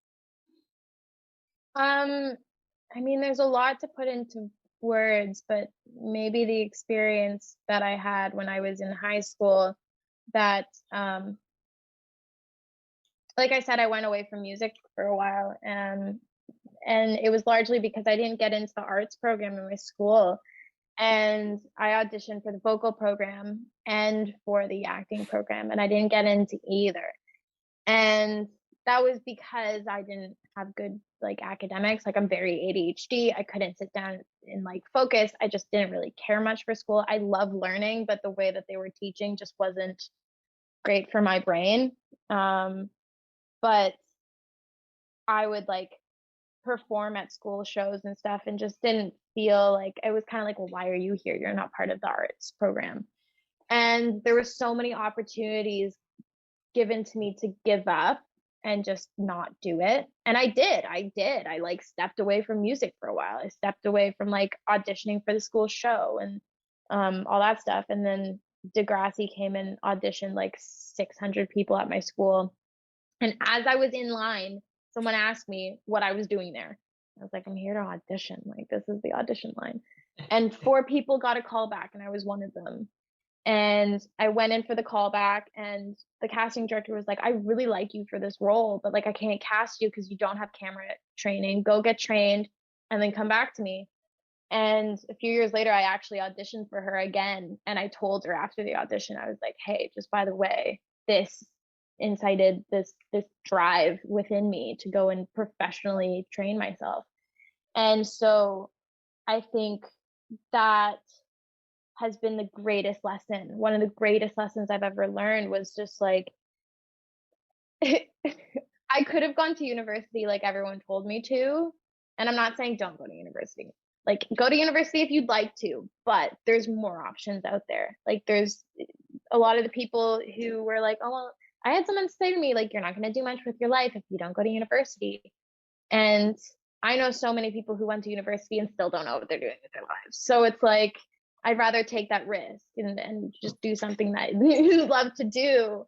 I mean, there's a lot to put into words, but maybe the experience that I had when I was in high school that like I said, I went away from music for a while, and it was largely because I didn't get into the arts program in my school. And I auditioned for the vocal program and for the acting program, and I didn't get into either. And that was because I didn't have good like academics. Like, I'm very ADHD. I couldn't sit down and like focus. I just didn't really care much for school. I love learning, but the way that they were teaching just wasn't great for my brain. But I would like perform at school shows and stuff, and just didn't feel like, it was kind of like, well, why are you here? You're not part of the arts program. And there were so many opportunities given to me to give up and just not do it. And I did. I like stepped away from music for a while. I stepped away from like auditioning for the school show and all that stuff. And then Degrassi came and auditioned like 600 people at my school. And as I was in line, someone asked me what I was doing there. I was like, I'm here to audition. Like, this is the audition line. And 4 people got a call back, and I was one of them. And I went in for the callback, and the casting director was like, I really like you for this role, but like, I can't cast you because you don't have camera training. Go get trained and then come back to me. And a few years later, I actually auditioned for her again. And I told her after the audition, I was like, hey, just by the way, this incited this drive within me to go and professionally train myself. And so I think that has been the greatest lesson. One of the greatest lessons I've ever learned was just like, I could have gone to university like everyone told me to. And I'm not saying don't go to university. Like, go to university if you'd like to, but there's more options out there. Like, there's a lot of the people who were like, oh, well, I had someone say to me, like, you're not going to do much with your life if you don't go to university. And I know so many people who went to university and still don't know what they're doing with their lives. So it's like, I'd rather take that risk and just do something that you love to do.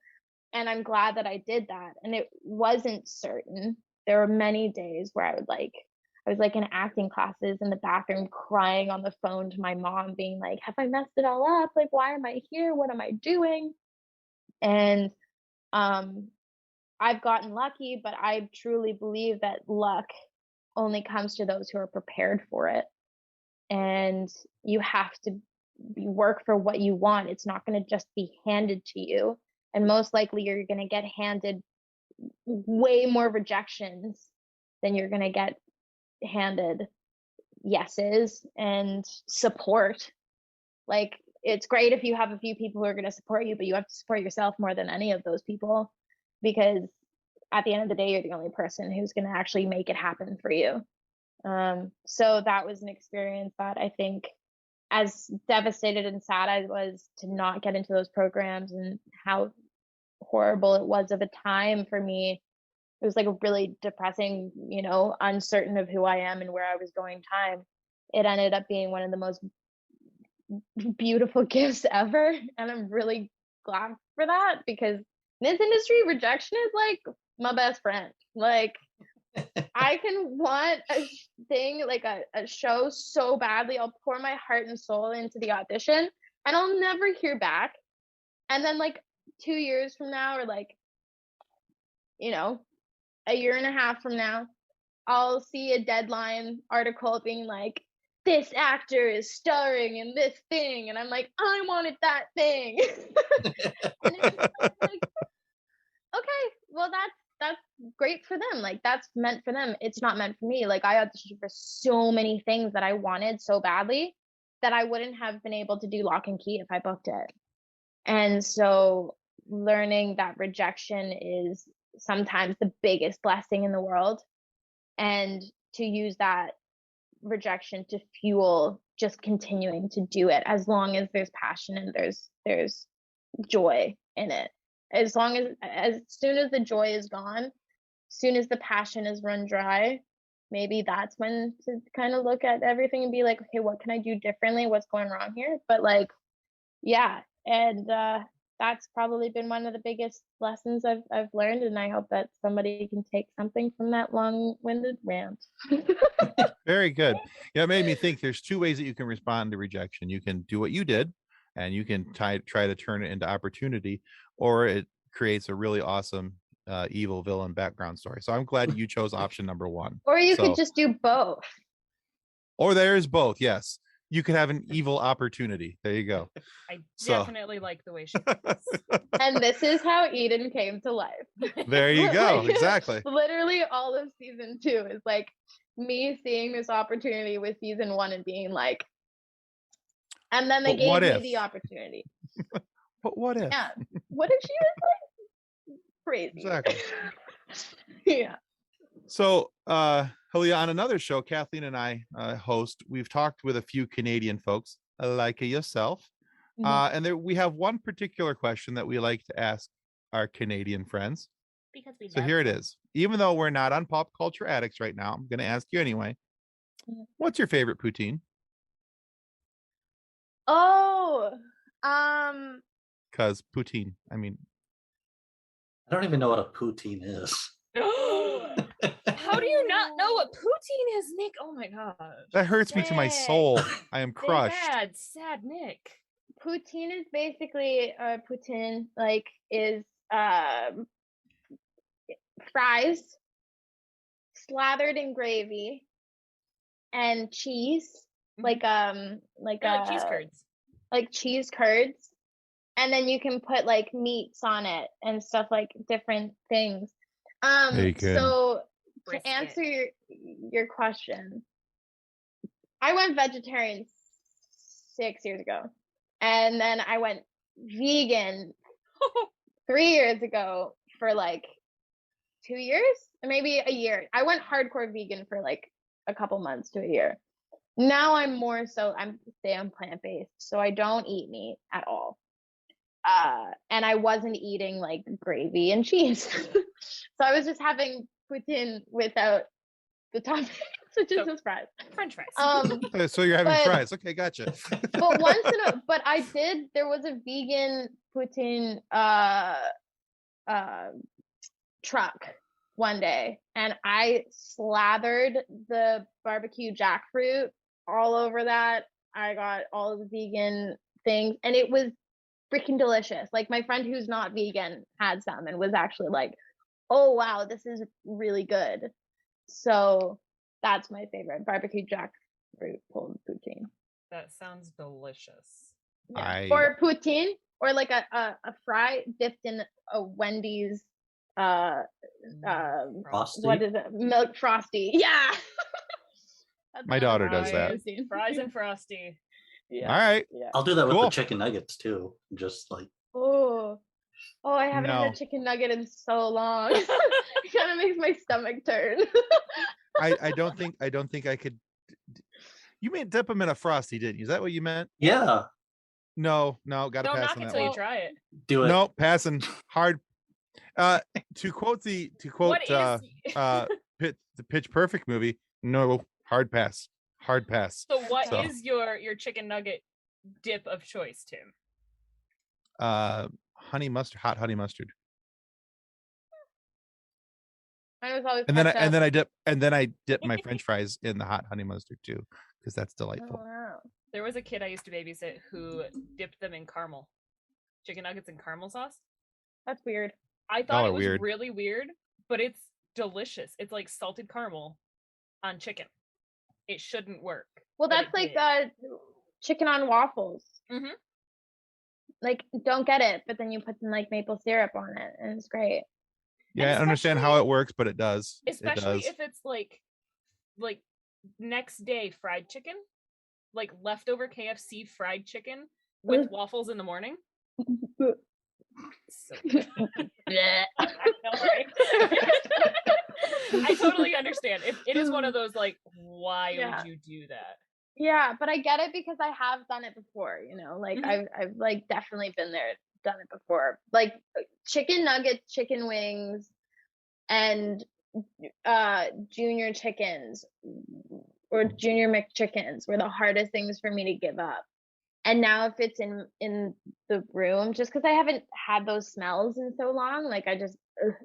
And I'm glad that I did that. And it wasn't certain. There were many days where I was like in acting classes in the bathroom crying on the phone to my mom, being like, have I messed it all up? Like, why am I here? What am I doing? And I've gotten lucky, but I truly believe that luck only comes to those who are prepared for it. And you have to work for what you want. It's not going to just be handed to you. And most likely you're going to get handed way more rejections than you're going to get handed yeses and support. Like, it's great if you have a few people who are going to support you, but you have to support yourself more than any of those people, because at the end of the day, you're the only person who's going to actually make it happen for you. So that was an experience that I think, as devastated and sad I was to not get into those programs and how horrible it was of a time for me, it was like a really depressing, uncertain of who I am and where I was going time. It ended up being one of the most beautiful gifts ever. And I'm really glad for that, because in this industry, rejection is like my best friend. Like, I can want a thing, like a show so badly, I'll pour my heart and soul into the audition and I'll never hear back. And then like 2 years from now, or like, a year and a half from now, I'll see a Deadline article being like, this actor is starring in this thing. And I'm like, I wanted that thing. And it's like, okay, well, that's great for them. Like, that's meant for them. It's not meant for me. Like, I auditioned for so many things that I wanted so badly that I wouldn't have been able to do Locke Key if I booked it. And so learning that rejection is sometimes the biggest blessing in the world, and to use that rejection to fuel just continuing to do it, as long as there's passion and there's joy in it. As soon as the joy is gone, as soon as the passion is run dry, maybe that's when to kind of look at everything and be like, okay, what can I do differently? What's going wrong here? But like, yeah. And that's probably been one of the biggest lessons I've learned. And I hope that somebody can take something from that long-winded rant. Very good. Yeah, it made me think there's 2 ways that you can respond to rejection. You can do what you did, and you can try to turn it into opportunity, or it creates a really awesome evil villain background story. So I'm glad you chose option number 1. Or you could just do both. Or there's both. Yes. You could have an evil opportunity. There you go. I definitely like the way she And this is how Eden came to life. There you go. Exactly. Literally all of season 2 is like me seeing this opportunity with season 1 and being like, and then they gave me the opportunity. But what if? Yeah. What if she was like crazy? Exactly. Yeah. So, Hallea, on another show, Kathleen and I host, we've talked with a few Canadian folks, like yourself. And there we have one particular question that we like to ask our Canadian friends. Because we So love here it them. is. Even though we're not on Pop Culture Addicts right now, I'm going to ask you anyway. What's your favorite poutine? Oh, Because poutine, I mean, I don't even know what a poutine is. How do you not know what poutine is, Nick? Oh my gosh. that hurts me to my soul. I am crushed. Sad Nick. poutine is basically poutine is fries slathered in gravy and cheese, Mhm. cheese curds. like cheese curds, and then you can put like meats on it and stuff, like different things. Bacon. So Brisket. to answer your question, I went vegetarian 6 years ago, and then I went vegan 3 years ago for like 2 years, maybe a year. I went hardcore vegan for like a couple months to a year. Now I'm plant-based, so I don't eat meat at all. And I wasn't eating like gravy and cheese. So I was just having poutine without the toppings, which is just fries. French fries. So you're having but- fries. Okay, gotcha. But there was a vegan poutine truck one day, and I slathered the barbecue jackfruit all over that. I got all of the vegan things, and it was freaking delicious. Like, my friend who's not vegan had some and was actually like, oh wow, this is really good. So that's my favorite, barbecue jackfruit pulled poutine. That sounds delicious. Yeah. Or poutine, or like a fry dipped in a Wendy's Frosty? what is it? Milk frosty. Yeah. That's My my daughter does that. poutine. Fries and frosty. Yeah. All right. Yeah. I'll do that with Cool. the chicken nuggets too. Just like Oh, I haven't had No. a chicken nugget in so long. It kind of makes my stomach turn. I don't think I could. You meant dip them in a frosty, didn't you? Is that what you meant? yeah, No, gotta Don't pass knock on it that till one. you try it. do it. No, passing hard. To quote the What is the Pitch Perfect movie, no, hard pass. so what So. is your chicken nugget dip of choice, Tim? Honey mustard, hot honey mustard. Mine was always And then ketchup. I dip my French fries in the hot honey mustard too, because that's Oh, delightful. wow. There was a kid I used to babysit who dipped them in caramel. Chicken nuggets in caramel sauce. That's weird. I thought Y'all it are was weird. really weird, but it's delicious. It's like salted caramel on chicken. It shouldn't work. Well, but that's it like did. chicken on waffles. Mhm. Like, don't get it, but then you put some like maple syrup on it, and it's great. Yeah, I understand how it works, but it does. Especially it does. if it's like next day fried chicken, like leftover KFC fried chicken with waffles in the morning. So good. Blech. I know, right? I totally understand. It is one of those like, why Yeah. would you do that? Yeah, but I get it because I have done it before, like Mhm. I've like definitely been there, done it before. Like chicken nuggets, chicken wings, and junior chickens or junior McChickens were the hardest things for me to give up. And now if it's in the room, just because I haven't had those smells in so long, like I just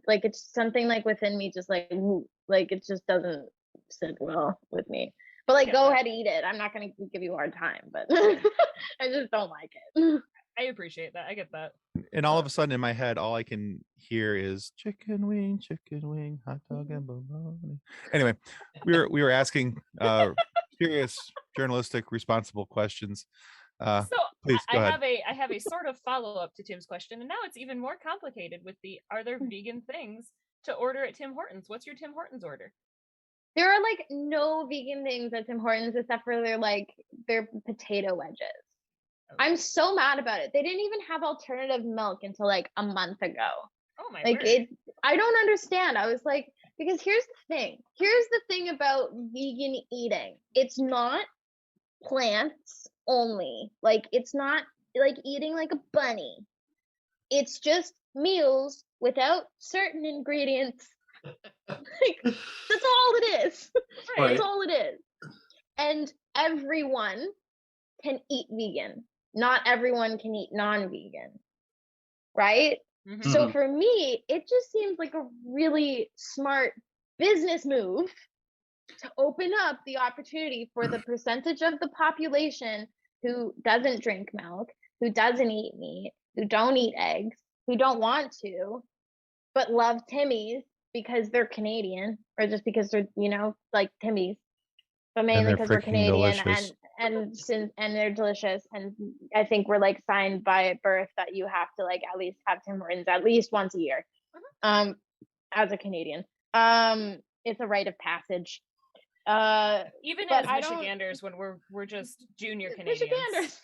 like it's something like within me, just like it just doesn't sit well with me. But like, go ahead, eat it. I'm not gonna give you a hard time, but I just don't like it. I appreciate that. I get that. And all of a sudden in my head, all I can hear is chicken wing, hot dog, and bologna. Anyway, we were asking curious, journalistic, responsible questions. So Please go ahead. I have a sort of follow up to Tim's question, and now it's even more complicated with the are there vegan things to order at Tim Hortons? What's your Tim Hortons order? There are like no vegan things at Tim Hortons except for their potato wedges. I'm so mad about it. They didn't even have alternative milk until like a month ago. Oh my Like word. I don't understand. I was like, Because here's the thing about vegan eating. It's not plants only. Like, it's not like eating like a bunny. It's just meals without certain ingredients. Like, that's all it is. Right. That's all it is. And everyone can eat vegan. Not everyone can eat non-vegan. Right? Mhm. So for me, it just seems like a really smart business move to open up the opportunity for the percentage of the population who doesn't drink milk, who doesn't eat meat, who don't eat eggs, who don't want to, but love Timmy's because they're Canadian, or just because they're, like Timmy's, but mainly they're because we're freaking Canadian delicious. and they're delicious. And I think we're like signed by birth that you have to like at least have Tim Hortons at least once a year. As a Canadian, it's a rite of passage. Even but as I don't- Michiganders, when we're just junior Canadians. Michiganders.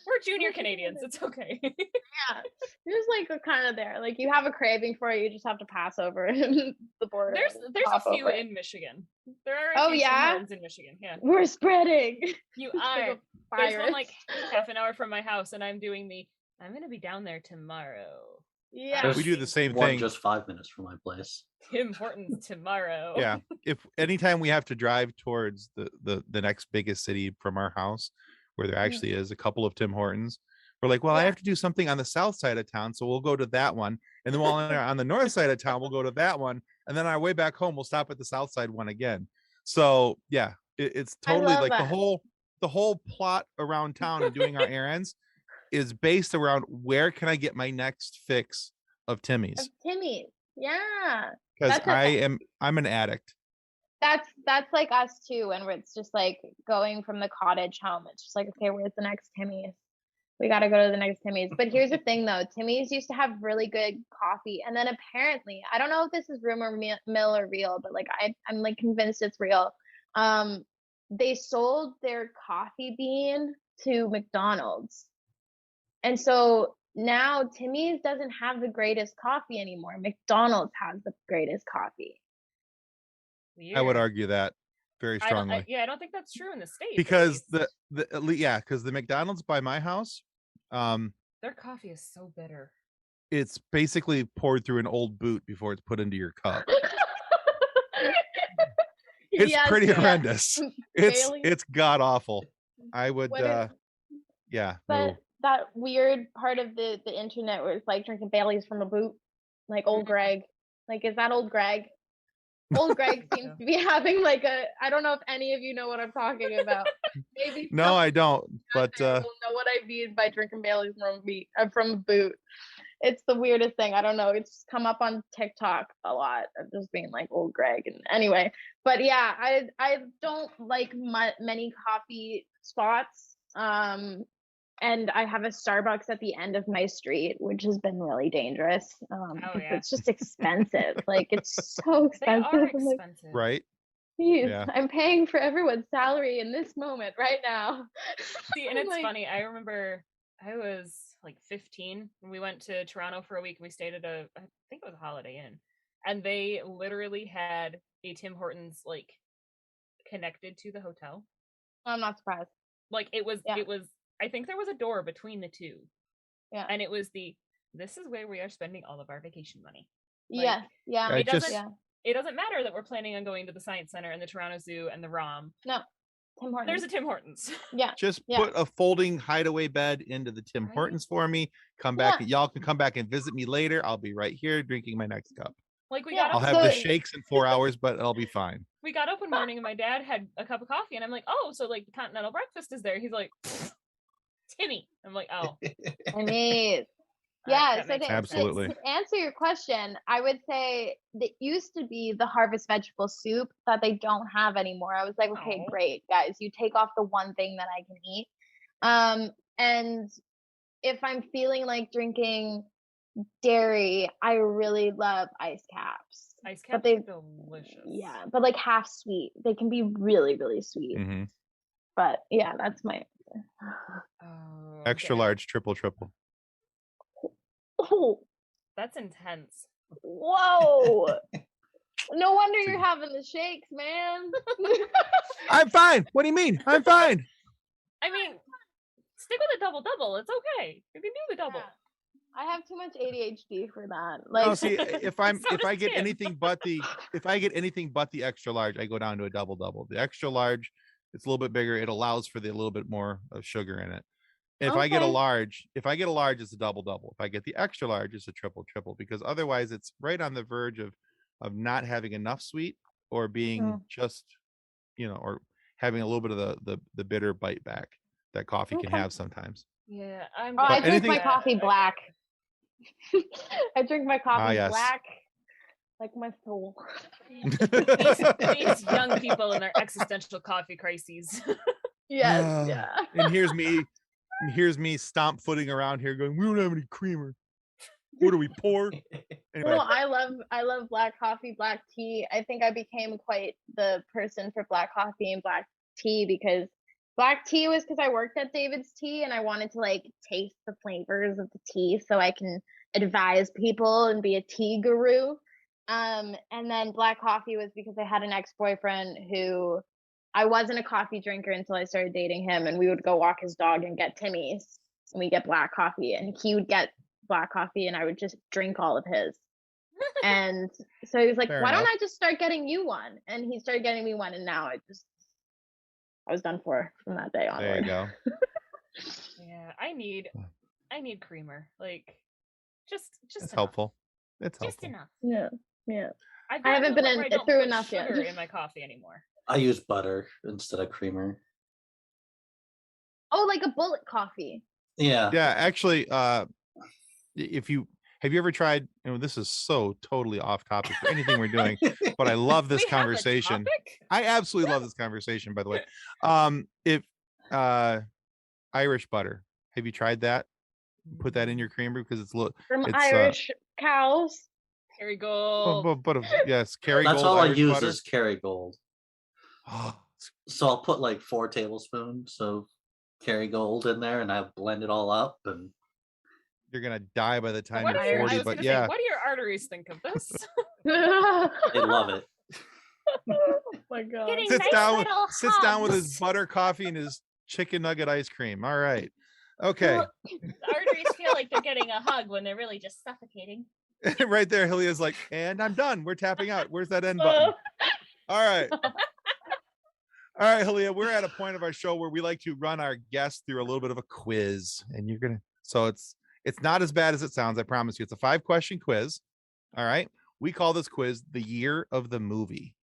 We're junior Canadians. It's okay. Yeah, there's like kind of there. Like, you have a craving for it, you just have to pass over the border. There's hop a few over it. in Michigan. There are Oh, a few Tim yeah? Hortons in Michigan. Yeah, We're spreading. you Like are. a There's one virus. like half an hour from my house, and I'm gonna be down there tomorrow. Yeah. There's We do the same one thing. just 5 minutes from my place. Tim Hortons tomorrow. Yeah. If anytime we have to drive towards the next biggest city from our house, where there actually is a couple of Tim Hortons, we're like, well, I Yeah. have to do something on the south side of town, so we'll go to that one. And then while on the north side of town, we'll go to that one. And then on our way back home, we'll stop at the south side one again. So yeah, it's I totally love like that. the whole plot around town and doing our errands is based around where can I get my next fix of Timmy's? Of Timmy's. Yeah. Because That's I'm an addict. That's like us too, when it's just like going from the cottage home. It's just like, okay, where's the next Timmy's? We got to go to the next Timmy's. But here's the thing though, Timmy's used to have really good coffee, and then apparently, I don't know if this is rumor mill or real, but like I'm like convinced it's real. They sold their coffee bean to McDonald's, and so now Timmy's doesn't have the greatest coffee anymore. McDonald's has the greatest coffee. Weird. I would argue that very I strongly. don't think that's true in the States. at Because least. because the McDonald's by my house, Their coffee is so bitter. it's basically poured through an old boot before it's put into your cup. It's Yes, pretty yeah. horrendous. It's Bailey. god awful. I would What is- yeah. But no. that weird part of the internet where it's like drinking Bailey's from a boot, like old Greg. Like, is that old Greg? Old Greg seems to be having like I don't know if any of you know what I'm talking about. Maybe No, I don't. But will know what I mean by drinking Bailey's from a boot. It's the weirdest thing. I don't know. It's come up on TikTok a lot of just being like old Greg. And anyway, but yeah, I don't like many coffee spots. And I have a Starbucks at the end of my street, which has been really dangerous. yeah. It's just expensive. Like, it's so They expensive. are I'm like, expensive. right. "Jeez, Yeah. I'm paying for everyone's salary in this moment right now." See, and I'm it's like, funny. I remember I was like 15 when we went to Toronto for a week. We stayed at I think it was a Holiday Inn, and they literally had a Tim Hortons like connected to the hotel. I'm not surprised. Like it was. Yeah. I think there was a door between the two. Yeah. And it was this is where we are spending all of our vacation money. Like, Yeah. Yeah. I It doesn't. yeah. It doesn't matter that we're planning on going to the Science Center and the Toronto Zoo and the ROM. No. Tim Hortons. There's a Tim Hortons. Yeah. Just Yeah. put a folding hideaway bed into the Tim Right. Hortons for me. Come back. Yeah. Y'all can come back and visit me later. I'll be right here drinking my next cup. Like we Yeah. got I'll up have the So- shakes in 4 hours, but I'll be fine. we got up one morning and my dad had a cup of coffee and I'm like, oh, so like the continental breakfast is there. He's like, Timmy. I'm like, oh. I mean, that yeah. So makes sense. Absolutely. to answer your question, I would say that used to be the harvest vegetable soup that they don't have anymore. I was like, okay, Oh. great, guys. You take off the one thing that I can eat. And if I'm feeling like drinking dairy, I really love ice caps. Ice But caps they- are delicious. Yeah, but like half sweet. They can be really, really sweet. Mhm. But yeah, that's my Oh, Extra okay. large, triple. Oh, That's intense. whoa. No wonder you're having the shakes, man. I'm fine. What do you mean? I'm fine. I mean, stick with a double. It's okay. You can do the double. Yeah. I have too much ADHD for that. No, Like, see, if So I does get Tim. anything but the extra large, I go down to a double. The extra large, it's a little bit bigger. It allows for a little bit more of sugar in it. If I get a Okay. large, it's a double. If I get the extra large, it's a triple, because otherwise it's right on the verge of not having enough sweet or being just, or having a little bit of the bitter bite back that coffee can Okay. have sometimes. Yeah, I'm. I But drink anything- my coffee black. I drink my coffee yes. black, like my soul. These young people and their existential coffee crises. Yes, yeah. And here's me stomp footing around here going, we don't have any creamer. What do we pour? Anyway, No, I love black coffee, black tea. I think I became quite the person for black coffee and black tea because black tea was because I worked at David's Tea and I wanted to like taste the flavors of the tea so I can advise people and be a tea guru. And then black coffee was because I had an ex-boyfriend who I wasn't a coffee drinker until I started dating him, and we would go walk his dog and get Timmy's and we get black coffee and he would get black coffee and I would just drink all of his. And so he was like, Fair why don't enough. I just start getting you one? And he started getting me one, and now I was done for from that day onward. there you go. Yeah, I need creamer. Like, just It's enough. helpful. It's Just helpful. enough. Yeah, yeah. I've I gotten haven't to the been point where I don't through put enough yet. sugar in my coffee anymore. I use butter instead of creamer. Oh, like a bullet coffee. Yeah. Yeah, actually, if you have you ever tried, this is so totally off topic for anything we're doing, but I love this We have a conversation. topic? I absolutely love this conversation, by the way. If Irish butter, have you tried that? Put that in your creamer because it's From it's Irish cows. Kerrygold. but yes, Kerrygold. That's all Irish I use butter. is Kerrygold. Oh, So I'll put like 4 tablespoons of Kerrygold in there and I've blend it all up and you're gonna die by the time What you're do your, I 40, was but gonna yeah. say, what do your arteries think of this? they love it. Oh my god. Getting sits nice down little sits down with his hubs. butter coffee and his chicken nugget ice cream. All right. Okay. The arteries feel like they're getting a hug when they're really just suffocating. Right there, Halea's like, and I'm done. We're tapping out. Where's that end button? All right. All right, Hallea, we're at a point of our show where we like to run our guests through a little bit of a quiz. And so it's not as bad as it sounds, I promise you. It's a 5-question quiz. All right. We call this quiz the year of the movie.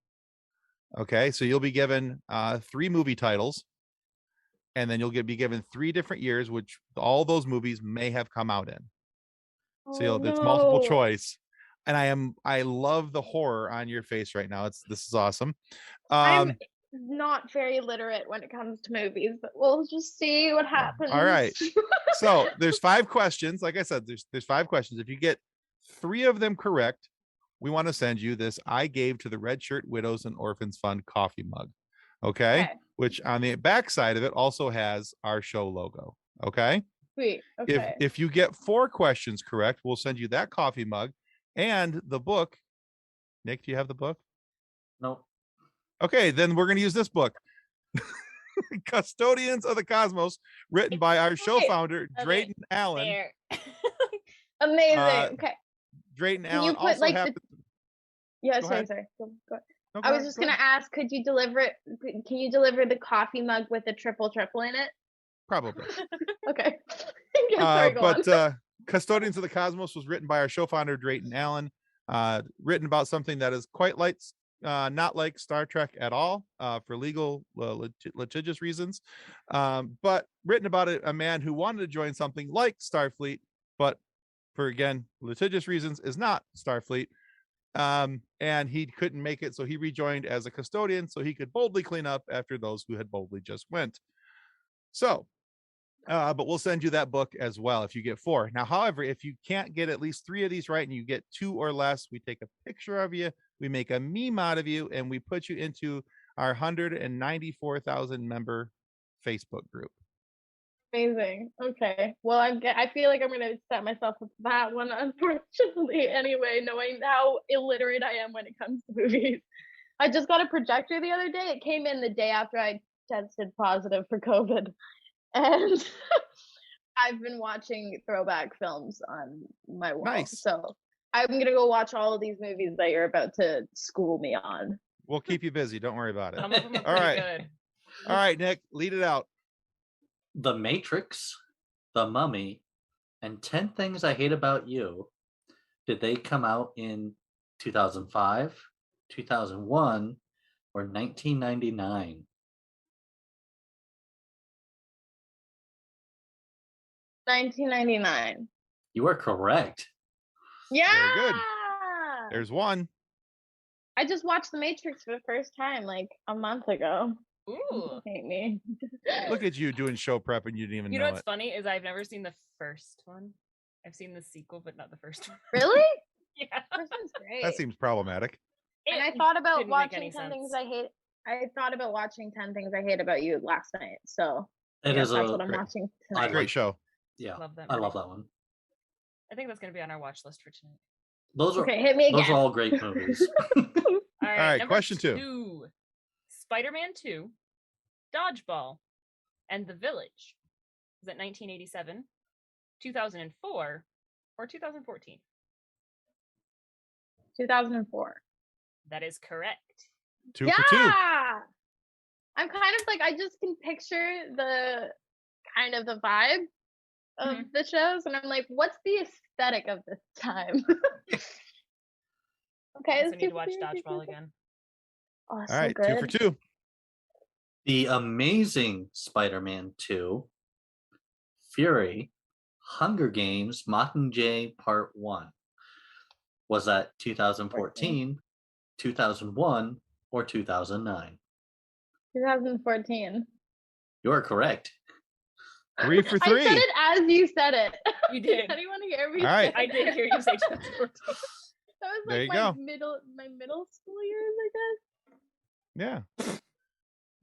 Okay, so you'll be given 3 movie titles, and then you'll be given 3 different years, which all those movies may have come out in. So it's multiple choice. And I love the horror on your face right now. This is awesome. I'm not very literate when it comes to movies, but we'll just see what happens. All right. So there's 5 questions. Like I said, there's 5 questions. If you get 3 of them correct, we want to send you this I Gave to the Red Shirt Widows and Orphans Fund coffee mug. Okay. Which on the back side of it also has our show logo. Okay. Sweet. Okay. If you get 4 questions correct, we'll send you that coffee mug and the book. Nick, do you have the book? Nope. Okay, then we're going to use this book. Custodians of the Cosmos, written by our show founder, Drayton Allen. There. Amazing. Okay. Drayton Can Allen you put also like happens. Yeah, Go sorry. ahead. Go ahead. No, I was ahead, just go gonna ahead. ask, could you deliver it? Can you deliver the coffee mug with a triple in it? Probably. Okay. Yeah, sorry, go on. Custodians of the Cosmos was written by our show founder, Drayton Allen. Written about something that is quite not like Star Trek at all, for legal litigious reasons, but written about a man who wanted to join something like Starfleet, but for again litigious reasons is not Starfleet, and he couldn't make it, so he rejoined as a custodian so he could boldly clean up after those who had boldly just went. So but we'll send you that book as well if you get 4. Now, however, if you can't get at least 3 of these right and you get 2 or less, we take a picture of you, we make a meme out of you, and we put you into our 194,000 member Facebook group. Amazing. Okay. Well, I feel like I'm gonna set myself up for that one, unfortunately. Anyway, knowing how illiterate I am when it comes to movies, I just got a projector the other day. It came in the day after I tested positive for COVID, and I've been watching throwback films on my wall. Nice. So I'm gonna go watch all of these movies that you're about to school me on. We'll keep you busy. Don't worry about it. Some of them are All pretty right. good. All right, Nick, lead it out. The Matrix, The Mummy, and 10 Things I Hate About You. Did they come out in 2005, 2001, or 1999? 1999. You are correct. Yeah. Very good. There's one. I just watched The Matrix for the first time like a month ago. Ooh. Hate me. Look at you doing show prep and you didn't even You know know what's it. funny is I've never seen the first one. I've seen the sequel, but not the first one. Really? Yeah. First one's great. That seems problematic. And I It thought about didn't make watching any 10 Things sense. I Hate. I thought about watching 10 Things I Hate About You last night. So It yeah, is that's a what I'm great- watching I tonight. Great like- show. yeah. Love that I movie. love that one. I think that's gonna be on our watch list for tonight. Those are Okay, hit me those again. are all great movies. All right, right, question two. Spider-Man 2, Dodgeball, and The Village. Is it 1987, 2004, or 2014? 2004. That is correct. Two Yeah. for two. I'm kind of like, I just can picture the kind of the vibe of Mhm. the shows, and I'm like, what's the aesthetic of this time? Okay, I also it's need two to for watch two, two for Dodgeball two. again. Oh, All so right, good. 2 for 2. The Amazing Spider-Man 2, Fury, Hunger Games, Mockingjay Part 1. Was that 2014, 2001, or 2009? 2014. You're correct. 3 for I 3. said it as you said it. You did. Did anyone hear me? All right. I did hear you say 2014. That was There like you my go. middle school years, I guess. Yeah.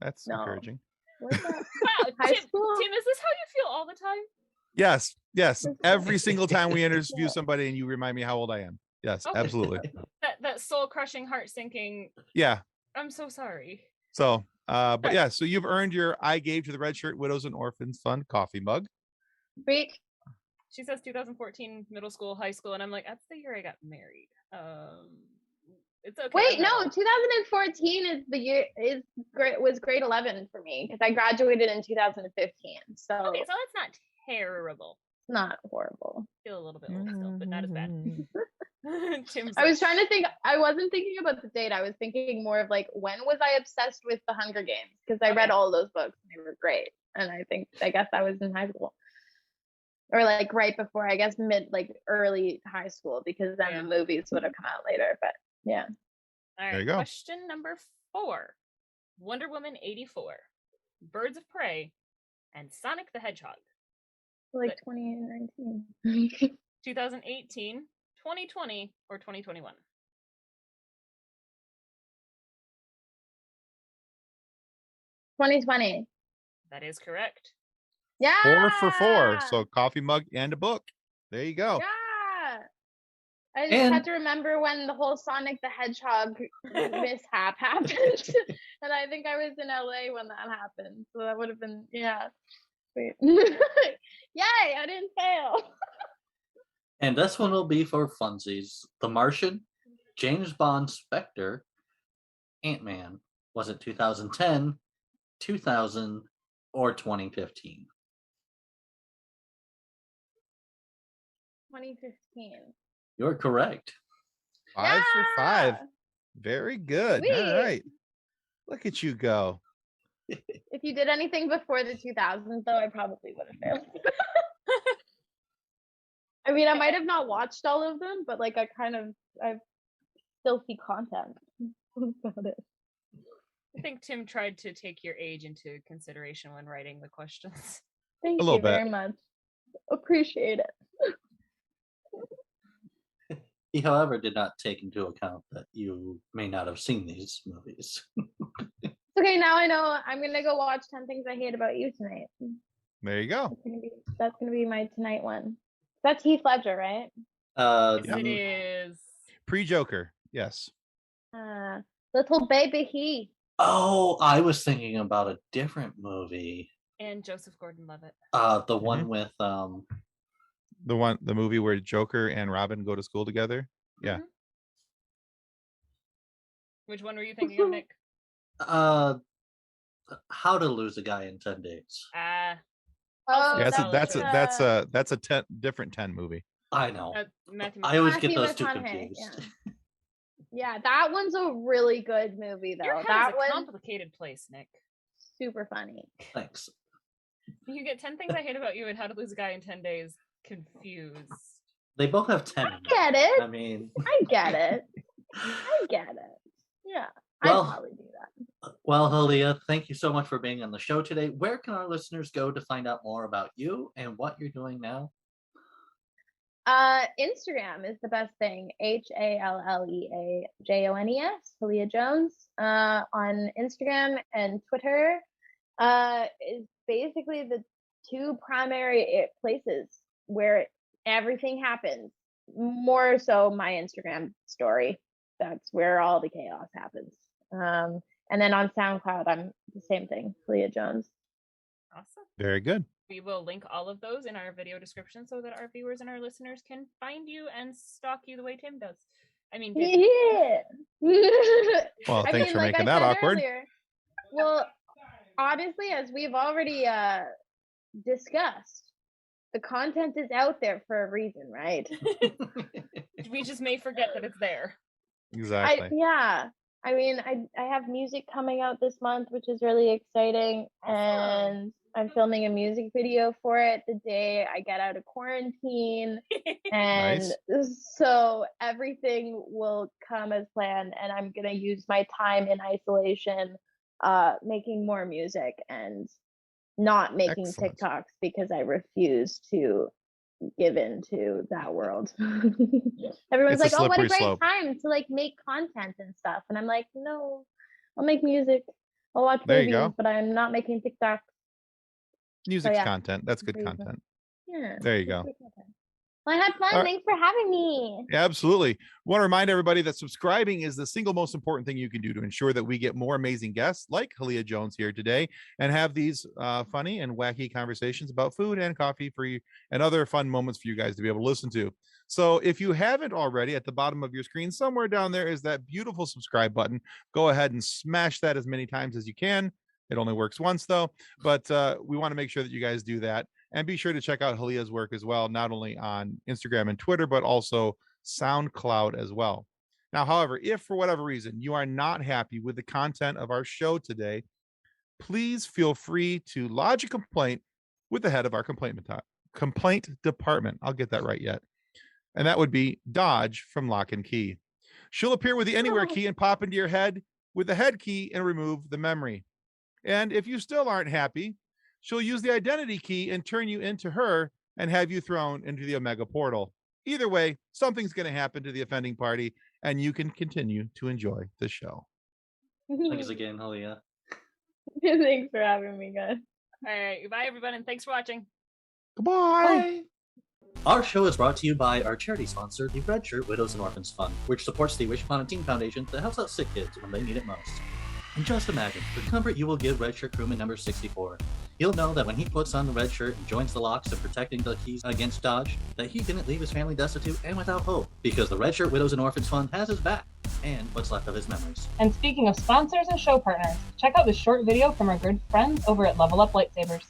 That's No. encouraging. What's that? Wow, High Tim, school? Tim, is this how you feel all the time? Yes. Yes. That's Every fine. single time we interview Yeah. somebody and you remind me how old I am. Yes, Okay. absolutely. That soul-crushing, heart-sinking. Yeah. I'm so sorry. So, but yeah, so you've earned your I Gave to the Red Shirt Widows and Orphans Fund coffee mug. Sweet. She says 2014, middle school, high school, and I'm like, that's the year I got married. It's okay. Wait, I'm no, not- 2014 is the year was grade 11 for me because I graduated in 2015. So Okay, so that's not terrible. it's not horrible. Feel a little bit old still, but not as bad. Tim's I was like, trying to think. I wasn't thinking about the date. I was thinking more of like, when was I obsessed with the Hunger Games? Because I read Okay. all those books and they were great. And I guess I was in high school. Or like right before, I guess early high school, because then Yeah. the movies would have come out later. But yeah. All right, There you go. question number 4. Wonder Woman 84, Birds of Prey, and Sonic the Hedgehog. Like But- 2019. 2018, 2020, or 2021? 2020. That is correct. Yeah. 4 for 4. So coffee mug and a book. There you go. Yeah. I just And- had to remember when the whole Sonic the Hedgehog mishap happened. And I think I was in LA when that happened. So that would have been, yeah. Sweet. Yay, I didn't fail. And this one will be for funsies. The Martian, James Bond Spectre, Ant-Man. Was it 2010, 2000, or 2015? 2015. You're correct. 5 for 5. Yeah. Very good. Sweet. All right. Look at you go. If you did anything before the 2000s, though, I probably would have failed. I mean, I might have not watched all of them, but like I still see content about it. I think Tim tried to take your age into consideration when writing the questions. Thank little you very bit. much. Appreciate it. He, however, did not take into account that you may not have seen these movies. Okay, now I know I'm gonna go watch 10 Things I Hate About You tonight. There you go. That's gonna be my tonight one. That's Heath Ledger, right? Yes, it is. Pre-Joker, yes. Little baby Heath. Oh, I was thinking about a different movie. And Joseph Gordon-Levitt. The one with the movie where Joker and Robin go to school together. Yeah. Which one were you thinking of, Nick? How to Lose a Guy in 10 Days. Yeah, that's a different 10 movie. I know. Matthew I always get Matthew those two McConaughey, confused. Yeah, that one's a really good movie though. Your head That is a one's complicated place, Nick. super funny. Thanks. You get 10 Things I Hate About You and How to Lose a Guy in 10 Days confused. They both have 10. I get it. I mean, I get it. I get it. Yeah, Well- I'd probably do that. well, Hallea, thank you so much for being on the show today. Where can our listeners go to find out more about you and what you're doing now? Instagram is the best thing. HALLEA JONES, Hallea Jones. On Instagram and Twitter is basically the two primary places where everything happens. More so my Instagram story. That's where all the chaos happens. And then on SoundCloud, I'm the same thing, Hallea Jones. Awesome. Very good. We will link all of those in our video description so that our viewers and our listeners can find you and stalk you the way Tim does. I mean, did. Yeah. Well, thanks for like making I that said awkward. earlier, well, honestly, as we've already discussed, the content is out there for a reason, right? We just may forget that it's there. Exactly. I mean, I have music coming out this month, which is really exciting, and I'm filming a music video for it the day I get out of quarantine, and so everything will come as planned, and I'm gonna use my time in isolation, making more music and not making Excellent. TikToks because I refuse to give into that world. Everyone's It's a like, oh, what a slippery great slope. time to like make content and stuff, and I'm like, no, I'll make music, I'll watch There you movies, go. but I'm not making TikToks. Music's yeah. content. That's good There you go. content. Yeah, There you it's go. great content. Well, I had fun. All right. Thanks for having me. Absolutely. Want to remind everybody that subscribing is the single most important thing you can do to ensure that we get more amazing guests like Hallea Jones here today and have these funny and wacky conversations about food and coffee for you and other fun moments for you guys to be able to listen to. So if you haven't already, at the bottom of your screen, somewhere down there is that beautiful subscribe button. Go ahead and smash that as many times as you can. It only works once though, but we want to make sure that you guys do that. And be sure to check out Halea's work as well, not only on Instagram and Twitter, but also SoundCloud as well. Now, however, if for whatever reason you are not happy with the content of our show today, please feel free to lodge a complaint with the head of our complaint department. I'll get that right yet. And that would be Dodge from Locke Key. She'll appear with the Anywhere key and pop into your head with the head key and remove the memory. And if you still aren't happy, she'll use the identity key and turn you into her and have you thrown into the Omega portal. Either way, something's going to happen to the offending party, and you can continue to enjoy the show. Thanks again, Hallea. Thanks for having me, guys. All right. Goodbye, everyone, and thanks for watching. Goodbye. Our show is brought to you by our charity sponsor, the Red Shirt Widows and Orphans Fund, which supports the Wish Upon a Teen Foundation that helps out sick kids when they need it most. And just imagine the comfort you will give Red Shirt crewman number 64. He'll know that when he puts on the red shirt and joins the Locks in protecting the Keys against Dodge, that he didn't leave his family destitute and without hope, because the Red Shirt Widows and Orphans Fund has his back, and what's left of his memories. And speaking of sponsors and show partners, check out this short video from our good friends over at Level Up Lightsabers.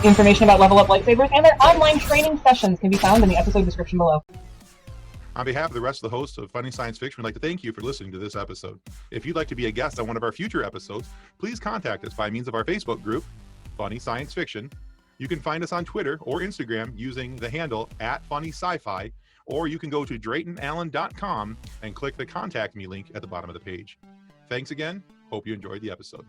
Information about Level Up Lightsabers and their online training sessions can be found in the episode description below. On behalf of the rest of the hosts of Funny Science Fiction, we'd like to thank you for listening to this episode. If you'd like to be a guest on one of our future episodes, please contact us by means of our Facebook group, Funny Science Fiction. You can find us on Twitter or Instagram using the handle @Funny SciFi, or you can go to DraytonAllen.com and click the Contact Me link at the bottom of the page. Thanks again. Hope you enjoyed the episode.